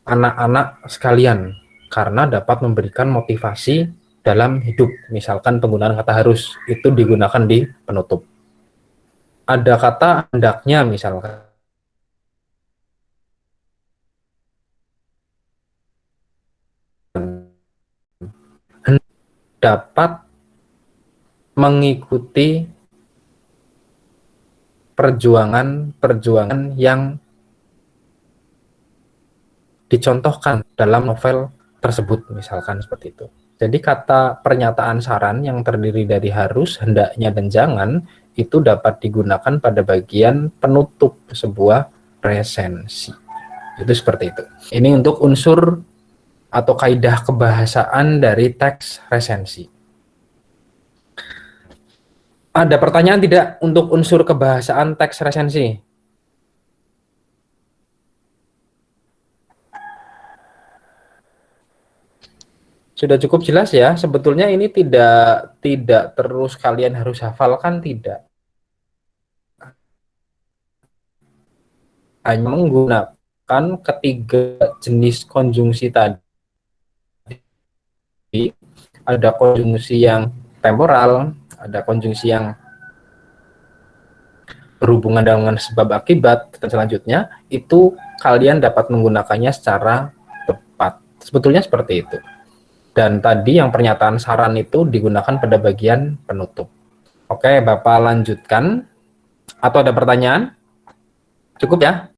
A: anak-anak sekalian karena dapat memberikan motivasi dalam hidup. Misalkan penggunaan kata harus itu digunakan di penutup. Ada kata hendaknya misalkan. Dapat mengikuti perjuangan yang dicontohkan dalam novel tersebut, misalkan seperti itu. Jadi kata pernyataan saran yang terdiri dari harus, hendaknya, dan jangan itu dapat digunakan pada bagian penutup sebuah resensi. Itu seperti itu. Ini untuk unsur atau kaidah kebahasaan dari teks resensi. Ada pertanyaan tidak untuk unsur kebahasaan teks resensi? Sudah cukup jelas ya? Sebetulnya ini tidak terus kalian harus hafalkan, tidak. Hanya menggunakan ketiga jenis konjungsi tadi. Ada konjungsi yang temporal, ada konjungsi yang berhubungan dengan sebab akibat, dan selanjutnya itu kalian dapat menggunakannya secara tepat. Sebetulnya seperti itu. Dan tadi yang pernyataan saran itu digunakan pada bagian penutup. Oke, Bapak lanjutkan. Atau ada pertanyaan? Cukup ya?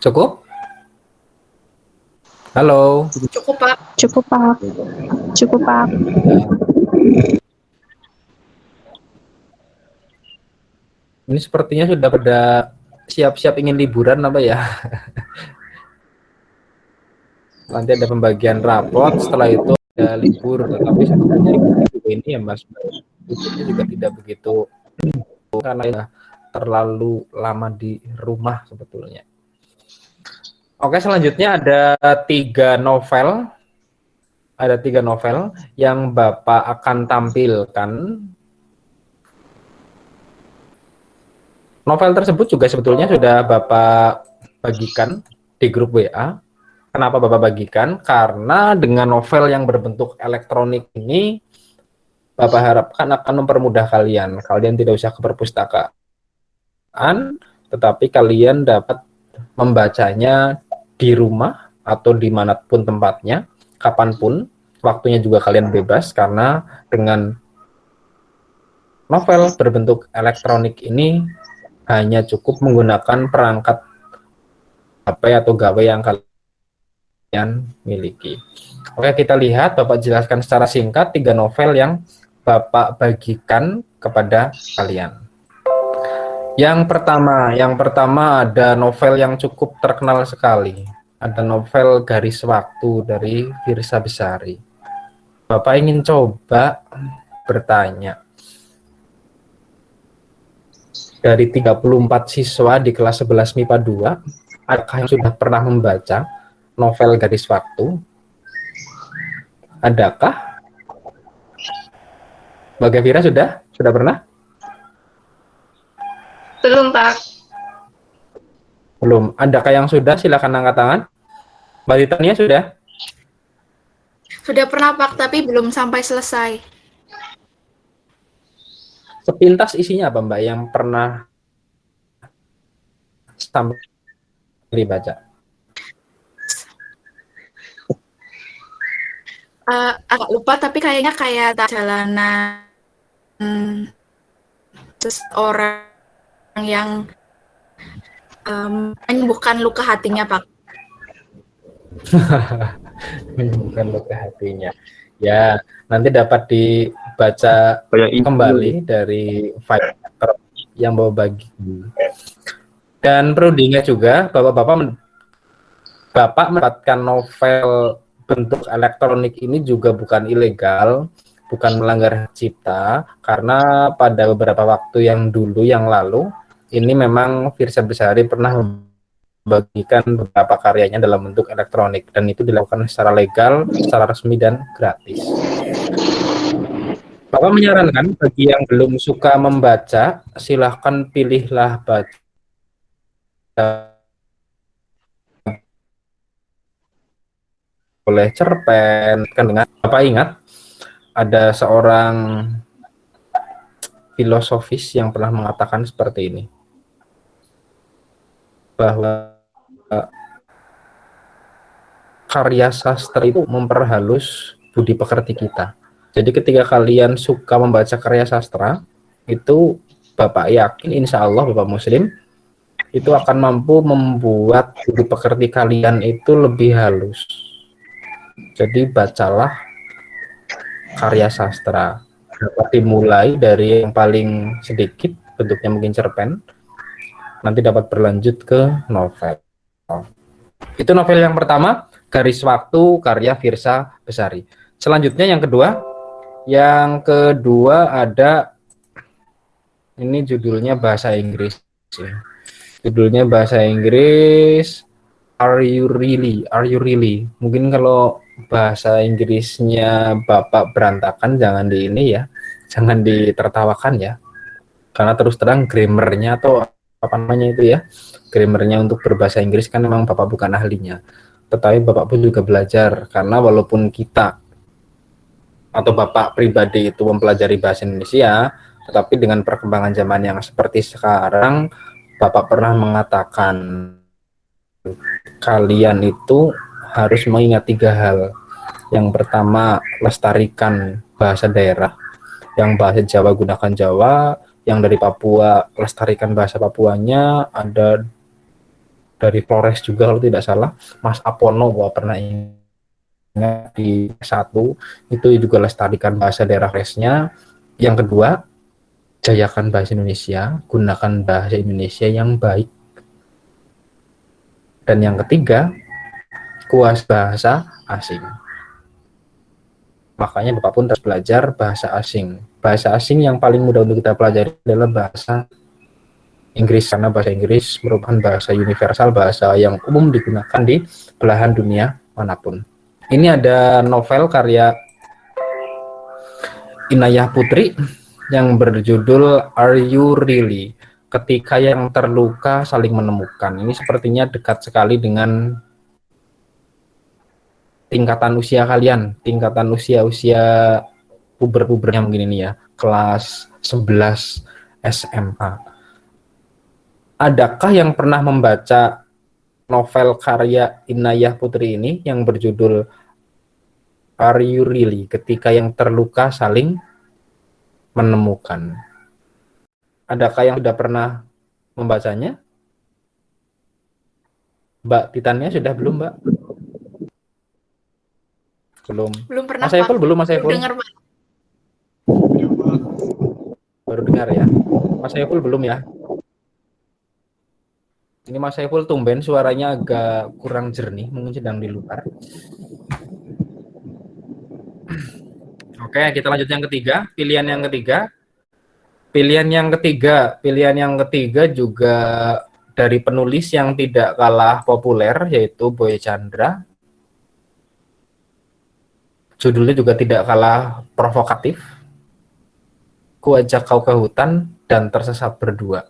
A: Cukup? Halo?
I: Cukup, Pak.
J: Cukup, Pak. Cukup, Pak.
A: Ini sepertinya sudah pada siap-siap ingin liburan apa ya? Nanti ada pembagian rapot, setelah itu ada libur, tetapi sebenarnya ini ya Mas, liburnya juga tidak begitu karena ya terlalu lama di rumah sebetulnya. Oke, selanjutnya ada 3 novel. Ada 3 novel yang Bapak akan tampilkan. Novel tersebut juga sebetulnya sudah Bapak bagikan di grup WA. Kenapa Bapak bagikan? Karena dengan novel yang berbentuk elektronik ini, Bapak harapkan akan mempermudah kalian. Kalian tidak usah ke perpustakaan, tetapi kalian dapat membacanya di rumah atau dimanapun tempatnya, kapanpun, waktunya juga kalian bebas, karena dengan novel berbentuk elektronik ini hanya cukup menggunakan perangkat HP atau gawai yang kalian miliki. Oke, kita lihat, Bapak jelaskan secara singkat 3 novel yang Bapak bagikan kepada kalian. Yang pertama ada novel yang cukup terkenal sekali. Ada novel Garis Waktu dari Firsa Besari. Bapak ingin coba bertanya. Dari 34 siswa di kelas 11 MIPA 2, adakah yang sudah pernah membaca novel Garis Waktu? Adakah? Mbak Gavira sudah? Sudah pernah?
F: Belum, Pak.
A: Belum. Adakah yang sudah? Silakan angkat tangan. Mbak Titania sudah?
I: Sudah pernah, Pak, tapi belum sampai selesai.
A: Sepintas isinya apa, Mbak, yang pernah sampai dibaca?
I: Agak lupa, tapi kayaknya kayak jalanan seseorang yang menyembuhkan luka hatinya, Pak.
A: Menyembuhkan luka hatinya. Ya, nanti dapat dibaca kembali dari file yang Bapak bagi. Dan perlu diingat juga, Bapak mendapatkan novel bentuk elektronik ini juga bukan ilegal, bukan melanggar hak cipta, karena pada beberapa waktu yang lalu ini memang Firsa Besari pernah membagikan beberapa karyanya dalam bentuk elektronik, dan itu dilakukan secara legal, secara resmi dan gratis. Bapak menyarankan bagi yang belum suka membaca, silahkan pilihlah baca oleh cerpen. Kan dengan Bapak ingat ada seorang filosofis yang pernah mengatakan seperti ini, bahwa karya sastra itu memperhalus budi pekerti kita. Jadi ketika kalian suka membaca karya sastra, itu Bapak yakin insya Allah Bapak Muslim itu akan mampu membuat budi pekerti kalian itu lebih halus. Jadi bacalah karya sastra. Dapat dimulai dari yang paling sedikit, bentuknya mungkin cerpen, nanti dapat berlanjut ke novel. Itu novel yang pertama, Garis Waktu, karya Firsa Besari. Selanjutnya yang kedua ada, ini judulnya bahasa Inggris. Judulnya bahasa Inggris, Are You Really? Mungkin kalau bahasa Inggrisnya Bapak berantakan, jangan jangan ditertawakan ya. Karena terus terang grammarnya atau apa namanya itu ya, grammarnya untuk berbahasa Inggris kan memang Bapak bukan ahlinya. Tetapi Bapak pun juga belajar, karena walaupun kita atau Bapak pribadi itu mempelajari bahasa Indonesia, tetapi dengan perkembangan zaman yang seperti sekarang, Bapak pernah mengatakan kalian itu harus mengingat 3 hal. Yang pertama, lestarikan bahasa daerah. Yang bahasa Jawa gunakan Jawa, yang dari Papua lestarikan bahasa Papuanya, ada dari Flores juga kalau tidak salah, Mas Apono gua pernah ingat di satu, itu juga lestarikan bahasa daerah Floresnya. Yang kedua, jayakan bahasa Indonesia, gunakan bahasa Indonesia yang baik. Dan yang ketiga, kuas bahasa asing. Makanya Bapak pun harus belajar bahasa asing. Bahasa asing yang paling mudah untuk kita pelajari adalah bahasa Inggris, karena bahasa Inggris merupakan bahasa universal, bahasa yang umum digunakan di belahan dunia manapun. Ini ada novel karya Inayah Putri yang berjudul Are You Really? Ketika yang terluka saling menemukan. Ini sepertinya dekat sekali dengan tingkatan usia kalian, tingkatan usia puber-pubernya mungkin ini ya, kelas 11 SMA. Adakah yang pernah membaca novel karya Inayah Putri ini yang berjudul Are You Really? Ketika yang terluka saling menemukan. Adakah yang sudah pernah membacanya? Mbak Titania sudah belum, Mbak? Belum
I: pernah,
A: Mas Saiful
I: Pak.
A: belum, Mas Saiful?
I: Dengar, Pak.
A: Baru dengar ya. Mas Saiful belum ya? Ini Mas Saiful tumben suaranya agak kurang jernih, mungkin sedang di luar. Oke, kita lanjut yang ketiga. Pilihan yang ketiga juga dari penulis yang tidak kalah populer, yaitu Boy Chandra. Judulnya juga tidak kalah provokatif. Ku ajak kau ke hutan dan tersesat berdua.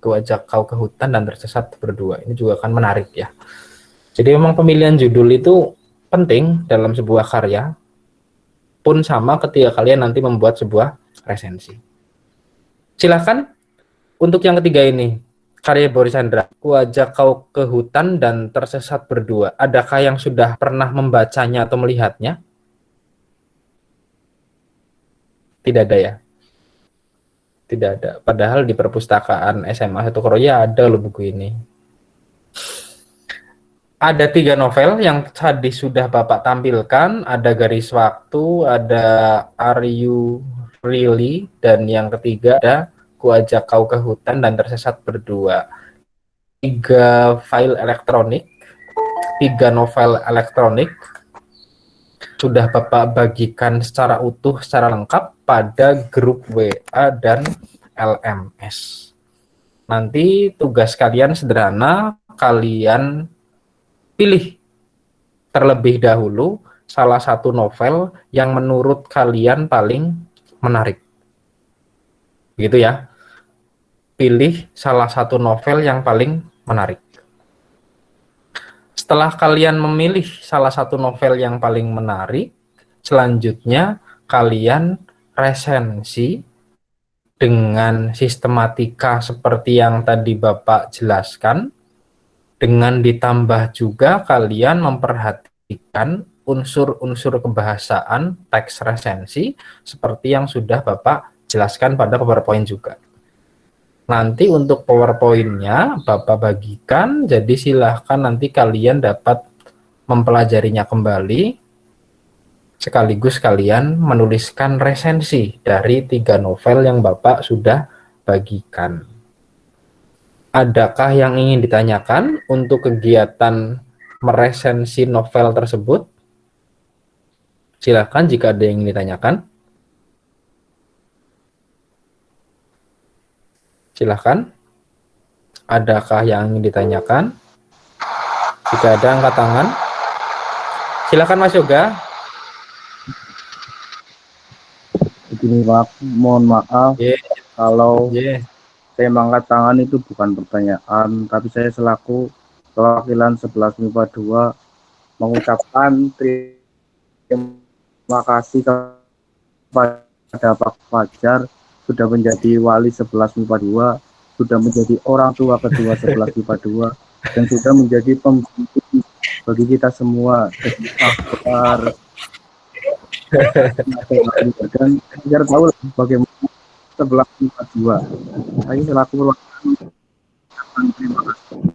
A: Ku ajak kau ke hutan dan tersesat berdua. Ini juga akan menarik ya. Jadi memang pemilihan judul itu penting dalam sebuah karya. Pun sama ketika kalian nanti membuat sebuah resensi. Silakan untuk yang ketiga ini, karya Boy Chandra. Ku ajak kau ke hutan dan tersesat berdua. Adakah yang sudah pernah membacanya atau melihatnya? Tidak ada ya? Tidak ada. Padahal di perpustakaan SMA 1 Kroya ada loh buku ini. Ada 3 novel yang tadi sudah Bapak tampilkan. Ada Garis Waktu, ada Are You Really, dan yang ketiga ada Ku ajak kau ke hutan dan tersesat berdua. 3 file elektronik, 3 novel elektronik sudah Bapak bagikan secara utuh, secara lengkap pada grup WA dan LMS. Nanti tugas kalian sederhana, kalian pilih terlebih dahulu salah satu novel yang menurut kalian paling menarik. Gitu ya. Pilih salah satu novel yang paling menarik. Setelah kalian memilih salah satu novel yang paling menarik, selanjutnya kalian resensi dengan sistematika seperti yang tadi Bapak jelaskan, dengan ditambah juga kalian memperhatikan unsur-unsur kebahasaan teks resensi seperti yang sudah Bapak jelaskan pada PowerPoint juga. Nanti untuk PowerPoint-nya Bapak bagikan, jadi silahkan nanti kalian dapat mempelajarinya kembali, sekaligus kalian menuliskan resensi dari 3 novel yang Bapak sudah bagikan. Adakah yang ingin ditanyakan untuk kegiatan meresensi novel tersebut? Silahkan jika ada yang ingin ditanyakan. Silahkan. Adakah yang ingin ditanyakan? Jika ada, angkat tangan. Silahkan Mas Yoga.
E: Begini Pak, mohon maaf kalau saya mengangkat tangan itu bukan pertanyaan, tapi saya selaku perwakilan 11 MIPA 2 mengucapkan terima kasih kepada Pak Fajar sudah menjadi wali 11 MIPA 2, sudah menjadi orang tua kedua 11 MIPA 2, dan sudah menjadi pembimbing bagi kita semua. Dan biar tahu bagaimana 11 MIPA 2. Saya selaku perwakilan terima kasih.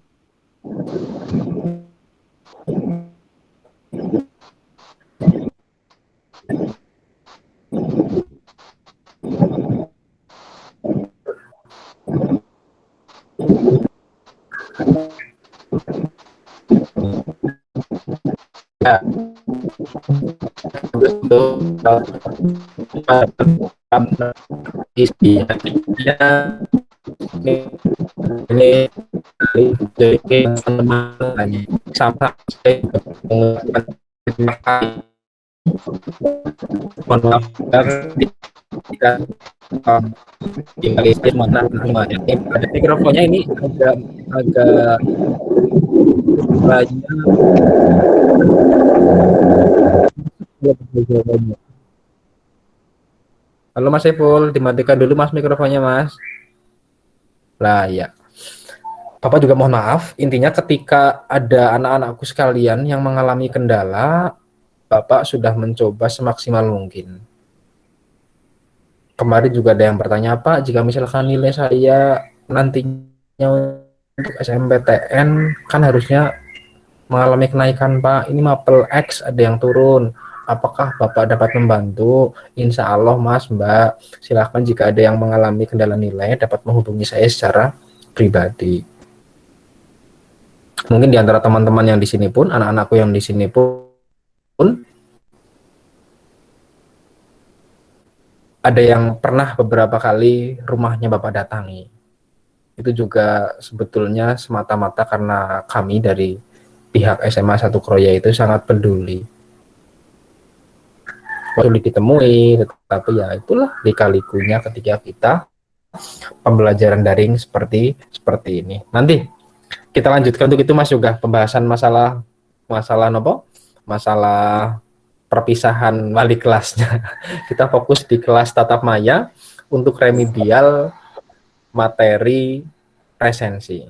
A: Ini teman-teman sampai mikrofonnya ini agak banyak. Halo Mas Epul, dimatikan dulu Mas mikrofonnya Mas. Lah ya. Bapak juga mohon maaf, intinya ketika ada anak-anakku sekalian yang mengalami kendala, Bapak sudah mencoba semaksimal mungkin. Kemarin juga ada yang bertanya, Pak, jika misalkan nilai saya nantinya untuk SMPTN kan harusnya mengalami kenaikan, Pak. Ini Mapel X ada yang turun. Apakah Bapak dapat membantu? Insya Allah Mas, Mbak. Silahkan jika ada yang mengalami kendala nilai dapat menghubungi saya secara pribadi. Mungkin di antara teman-teman yang di sini pun, anak-anakku yang di sini pun ada yang pernah beberapa kali rumahnya Bapak datangi. Itu juga sebetulnya semata-mata karena kami dari pihak SMA 1 Kroya itu sangat peduli. Sulit ditemui, tetapi ya itulah lika-likunya ketika kita pembelajaran daring seperti ini. Nanti kita lanjutkan untuk itu Mas juga pembahasan masalah nopo? Masalah perpisahan wali kelasnya. Kita fokus di kelas tatap maya untuk remedial materi resensi.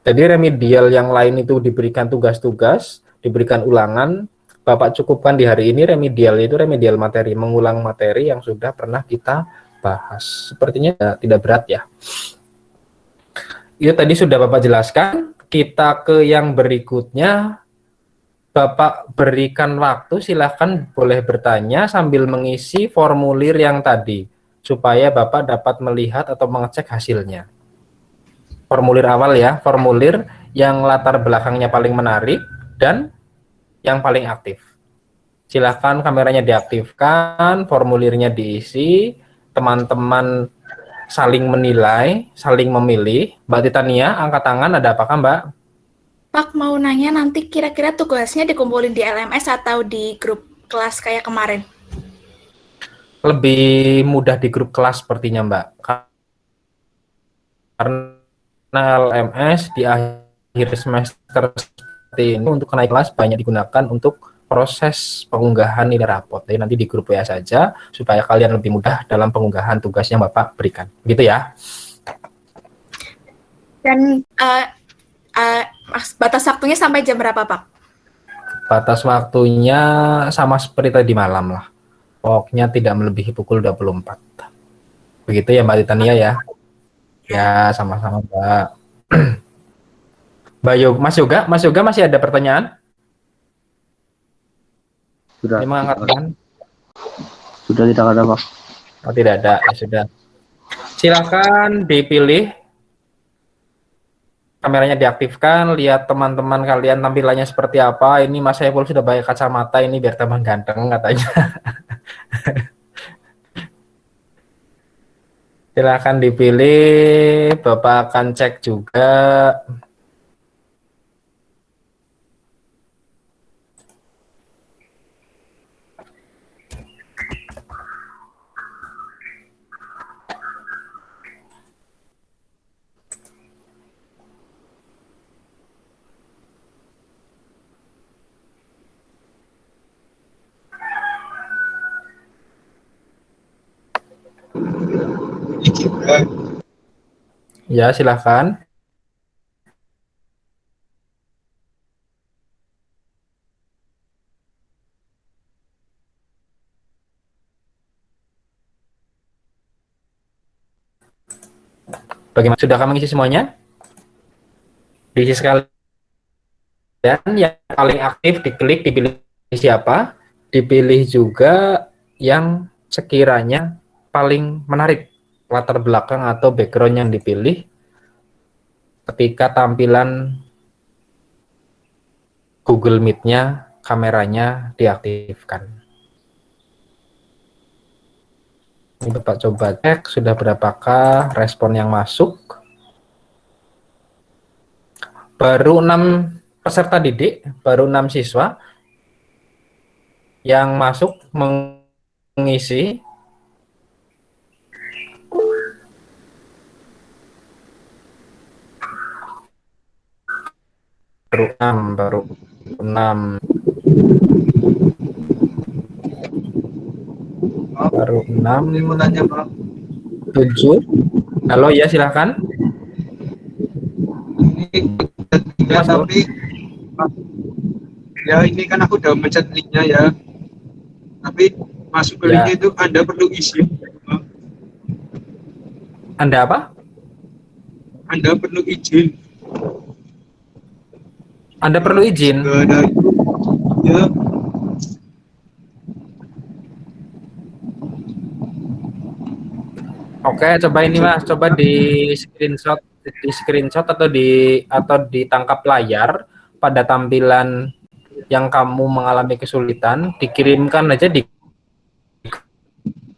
A: Jadi remedial yang lain itu diberikan tugas-tugas, diberikan ulangan. Bapak cukupkan di hari ini remedial itu remedial materi, mengulang materi yang sudah pernah kita bahas. Sepertinya tidak berat ya. Itu tadi sudah Bapak jelaskan. Kita ke yang berikutnya. Bapak berikan waktu, silahkan boleh bertanya sambil mengisi formulir yang tadi, supaya Bapak dapat melihat atau mengecek hasilnya. Formulir awal ya, formulir yang latar belakangnya paling menarik dan yang paling aktif. Silakan kameranya diaktifkan, formulirnya diisi, teman-teman saling menilai, saling memilih. Mbak Titania, angkat tangan, ada apakah Mbak?
I: Pak, mau nanya nanti kira-kira tugasnya dikumpulin di LMS atau di grup kelas kayak kemarin?
A: Lebih mudah di grup kelas sepertinya Mbak. Karena LMS di akhir semester seperti ini untuk naik kelas banyak digunakan untuk proses pengunggahan nilai rapot. Jadi nanti di grup WA saja supaya kalian lebih mudah dalam pengunggahan tugas yang Bapak berikan. Gitu ya.
I: Dan batas waktunya sampai jam berapa, Pak?
A: Batas waktunya sama seperti tadi malam lah. Pokoknya tidak melebihi pukul 24. Begitu ya Mbak Titania ya. Ya, sama-sama Mbak. Mas Yoga masih ada pertanyaan?
E: Sudah.
A: Ini mengangkat tangan.
E: Sudah tidak ada, Pak.
A: Oh, tidak ada. Ya sudah. Silakan dipilih. Kameranya diaktifkan, lihat teman-teman kalian tampilannya seperti apa. Ini Mas Saiful sudah pakai kacamata ini biar tambah ganteng katanya. Silakan dipilih, Bapak akan cek juga. Ya, silakan. Bagaimana, sudahkah mengisi semuanya? Diisi sekalian, yang paling aktif diklik, dipilih siapa, dipilih juga yang sekiranya paling menarik latar belakang atau background yang dipilih ketika tampilan Google Meet-nya, kameranya diaktifkan. Ini Bapak coba cek, sudah berapakah respon yang masuk. Baru 6 peserta didik, baru 6 siswa yang masuk mengisi. Baru 6. Baru 6. 7. Halo, ya silakan.
B: Ya, tapi ya ini kan aku udah mencet linknya ya. Tapi masuk ke linknya itu Anda perlu isi.
A: Anda apa?
B: Anda perlu izin.
A: Anda perlu izin.
B: Nggak ada itu. Ya.
A: Oke, coba ini Mas, coba di screenshot atau ditangkap layar pada tampilan yang kamu mengalami kesulitan, dikirimkan aja di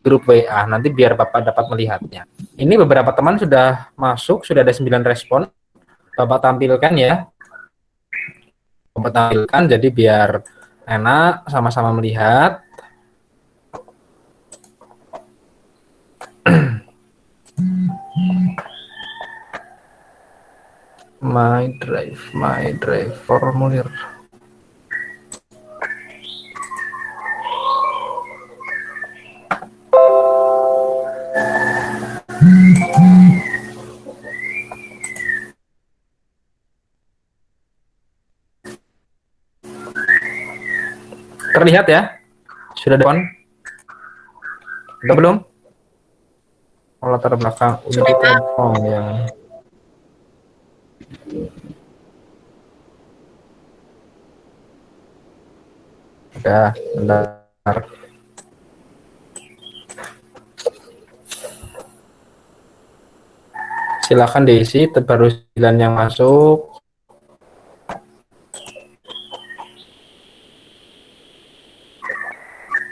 A: grup WA, nanti biar Bapak dapat melihatnya. Ini beberapa teman sudah masuk, sudah ada 9 respon. Bapak tampilkan ya. Bapak tampilkan jadi biar enak sama-sama melihat. My Drive formulir. Terlihat ya? Sudah ada on? Udah belum? Oh, latar belakang unit telepon yang udah, bentar. Silakan diisi, baru 9 yang masuk.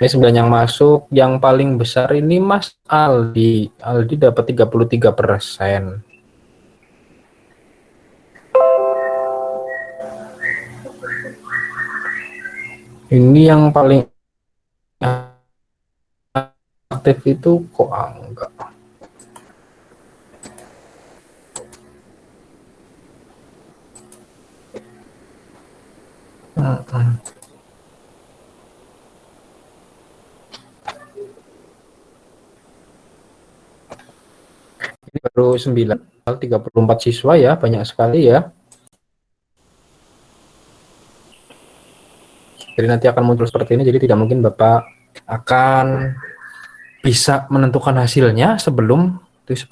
A: Ini 9 yang masuk, yang paling besar ini Mas Aldi. Aldi dapat 33%. Ini yang paling aktif itu kok enggak. Ini baru 9, 34 siswa ya, banyak sekali ya. Jadi nanti akan muncul seperti ini, jadi tidak mungkin Bapak akan bisa menentukan hasilnya sebelum di 10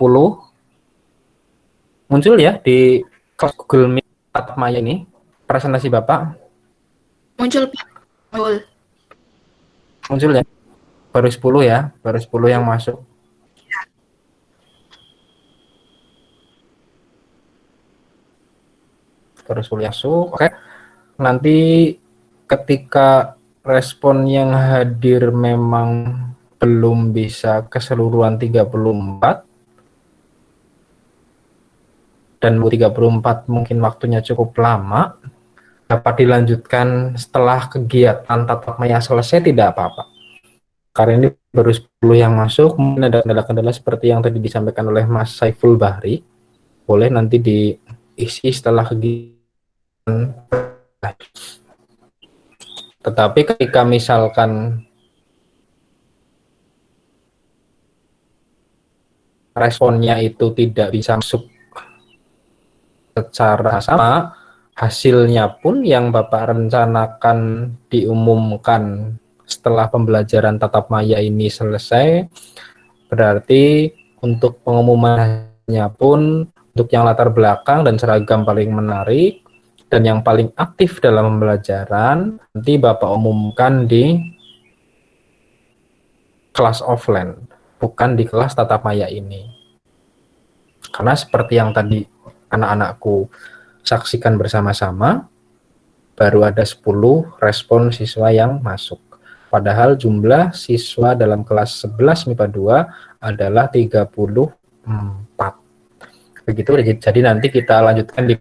A: muncul ya di kelas Google Meet Tatap Maya ini, presentasi Bapak.
I: Muncul, Pak.
A: Muncul ya, baru 10 ya, baru 10 yang masuk. Baru 10 yang masuk, oke. Nanti ketika respon yang hadir memang belum bisa keseluruhan 34 dan 34 mungkin waktunya cukup lama, dapat dilanjutkan setelah kegiatan tatap maya selesai tidak apa-apa. Karena ini baru 10 yang masuk, mungkin ada kendala-kendala seperti yang tadi disampaikan oleh Mas Saiful Bahri, boleh nanti diisi setelah kegiatan. Tetapi ketika misalkan responnya itu tidak bisa masuk secara sama, hasilnya pun yang Bapak rencanakan diumumkan setelah pembelajaran tatap maya ini selesai, berarti untuk pengumumannya pun untuk yang latar belakang dan seragam paling menarik dan yang paling aktif dalam pembelajaran nanti Bapak umumkan di kelas offline, bukan di kelas tatap maya ini. Karena seperti yang tadi anak-anakku saksikan bersama-sama, baru ada 10 respon siswa yang masuk. Padahal jumlah siswa dalam kelas 11 MIPA 2 adalah 34. Begitu, jadi nanti kita lanjutkan di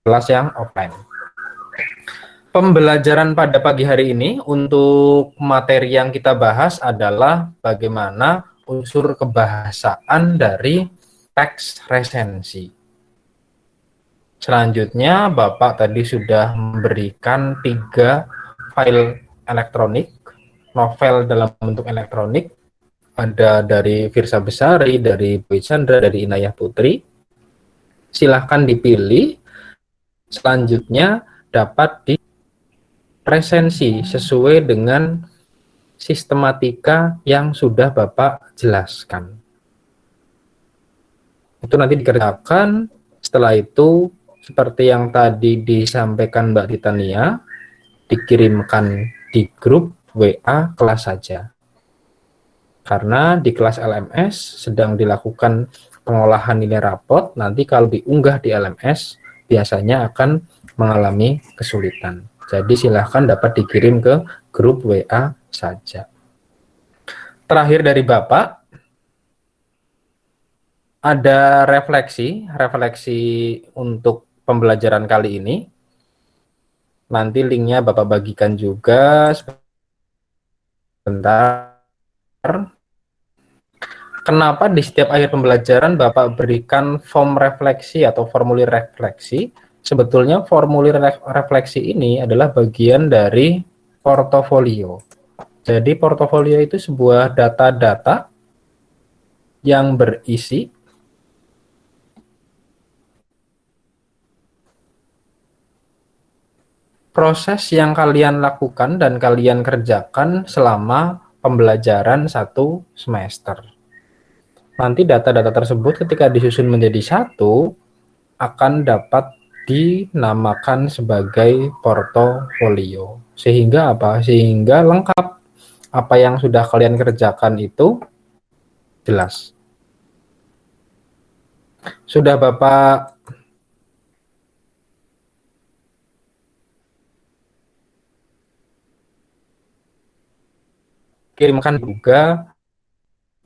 A: kelas yang offline. Pembelajaran pada pagi hari ini untuk materi yang kita bahas adalah bagaimana unsur kebahasaan dari teks resensi. Selanjutnya Bapak tadi sudah memberikan 3 file elektronik, novel dalam bentuk elektronik, ada dari Firsa Besari, dari Boy Chandra, dari Inayah Putri. Silahkan dipilih, selanjutnya dapat dipresensi sesuai dengan sistematika yang sudah Bapak jelaskan. Itu nanti dikerjakan, setelah itu seperti yang tadi disampaikan Mbak Titania, dikirimkan di grup WA kelas saja. Karena di kelas LMS sedang dilakukan pengolahan nilai rapot, nanti kalau diunggah di LMS biasanya akan mengalami kesulitan. Jadi silahkan dapat dikirim ke grup WA saja. Terakhir dari Bapak, ada refleksi untuk pembelajaran kali ini. Nanti linknya Bapak bagikan juga sebentar. Kenapa di setiap akhir pembelajaran Bapak berikan form refleksi atau formulir refleksi? Sebetulnya formulir refleksi ini adalah bagian dari portofolio. Jadi portofolio itu sebuah data-data yang berisi proses yang kalian lakukan dan kalian kerjakan selama pembelajaran 1 semester. Nanti data-data tersebut ketika disusun menjadi satu akan dapat dinamakan sebagai portofolio. Sehingga apa? Sehingga lengkap apa yang sudah kalian kerjakan itu jelas. Sudah Bapak kirimkan juga,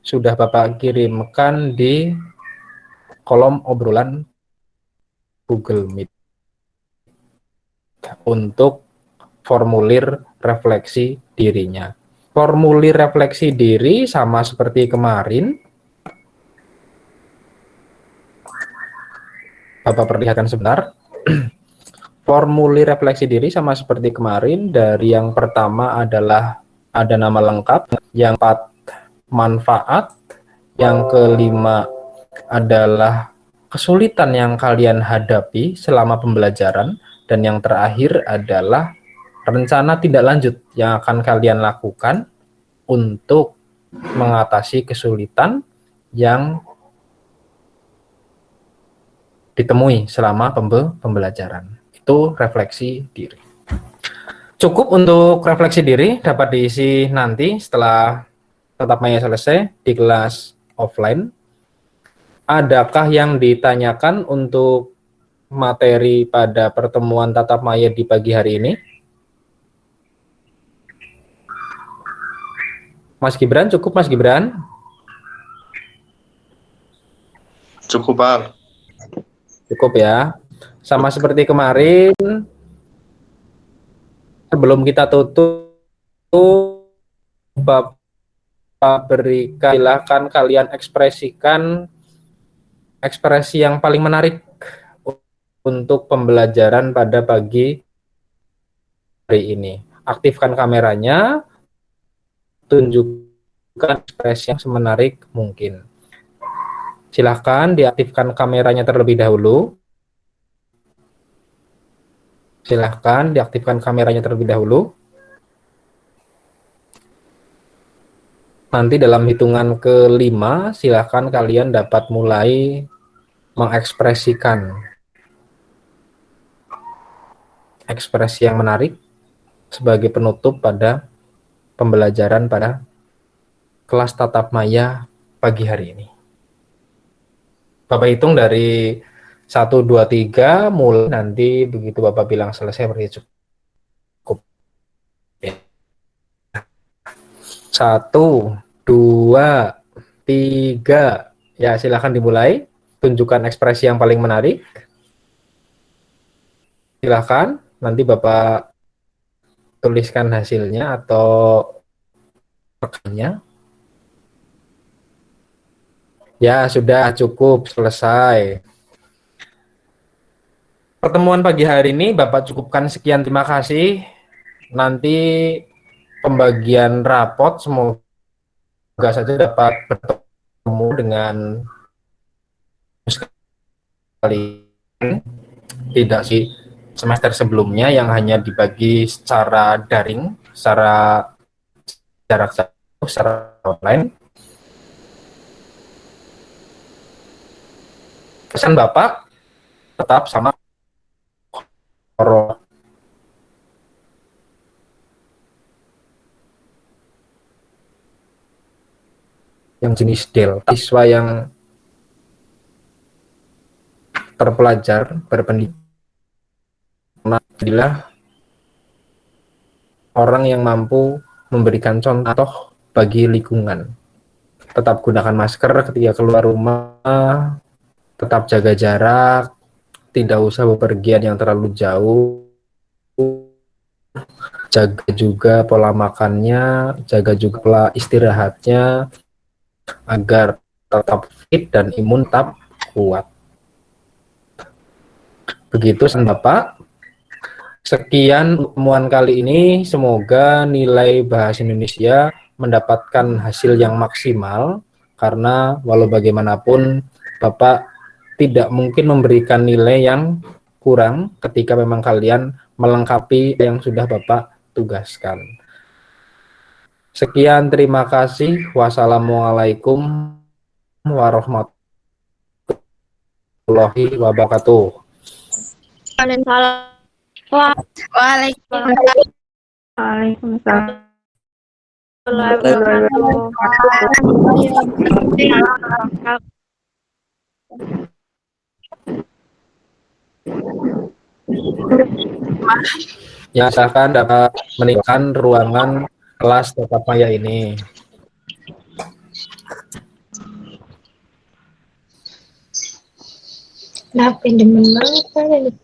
A: sudah Bapak kirimkan di kolom obrolan Google Meet untuk formulir refleksi dirinya. Formulir refleksi diri sama seperti kemarin. Bapak perlihatkan sebentar. Formulir refleksi diri sama seperti kemarin. Dari yang pertama adalah ada nama lengkap, yang 4 manfaat, yang kelima adalah kesulitan yang kalian hadapi selama pembelajaran, dan yang terakhir adalah rencana tindak lanjut yang akan kalian lakukan untuk mengatasi kesulitan yang ditemui selama pembelajaran. Itu refleksi diri. Cukup untuk refleksi diri, dapat diisi nanti setelah tatap maya selesai di kelas offline. Adakah yang ditanyakan untuk materi pada pertemuan tatap maya di pagi hari ini? Mas Gibran, cukup Mas Gibran?
H: Cukup, Bang.
A: Cukup ya. Sama seperti kemarin, sebelum kita tutup, Bapak berikan, silakan kalian ekspresikan ekspresi yang paling menarik untuk pembelajaran pada pagi hari ini. Aktifkan kameranya, tunjukkan ekspresi yang semenarik mungkin. Silahkan diaktifkan kameranya terlebih dahulu. Silahkan diaktifkan kameranya terlebih dahulu. Nanti dalam hitungan ke-5, silahkan kalian dapat mulai mengekspresikan ekspresi yang menarik sebagai penutup pada pembelajaran pada kelas tatap maya pagi hari ini. Bapak hitung dari 1, 2, 3, mulai, nanti begitu Bapak bilang selesai berarti cukup. 1, 2, 3, ya silakan dimulai. Tunjukkan ekspresi yang paling menarik. Silakan, nanti Bapak tuliskan hasilnya atau rekannya. Ya, sudah cukup, selesai. Pertemuan pagi hari ini Bapak cukupkan sekian, terima kasih. Nanti pembagian rapot semoga saja dapat bertemu dengan kalian, tidak sih semester sebelumnya yang hanya dibagi secara daring, secara jarak jauh, secara online. Pesan Bapak tetap sama yang jenis delta, siswa yang terpelajar berpendidikan adalah orang yang mampu memberikan contoh bagi lingkungan. Tetap gunakan masker ketika keluar rumah, tetap jaga jarak, tidak usah bepergian yang terlalu jauh, jaga juga pola makannya, jaga juga pola istirahatnya, agar tetap fit dan imun tetap kuat. Begitu Bapak. Sekian pertemuan kali ini, semoga nilai bahasa Indonesia mendapatkan hasil yang maksimal, karena walau bagaimanapun Bapak tidak mungkin memberikan nilai yang kurang ketika memang kalian melengkapi yang sudah Bapak tugaskan. Sekian, terima kasih. Wassalamualaikum warahmatullahi wabarakatuh.
C: Waalaikumsalam.
J: Waalaikumsalam.
A: Ya, silakan dapat meninggalkan ruangan kelas tatap maya ini.
F: Kenapa demen banget kalian?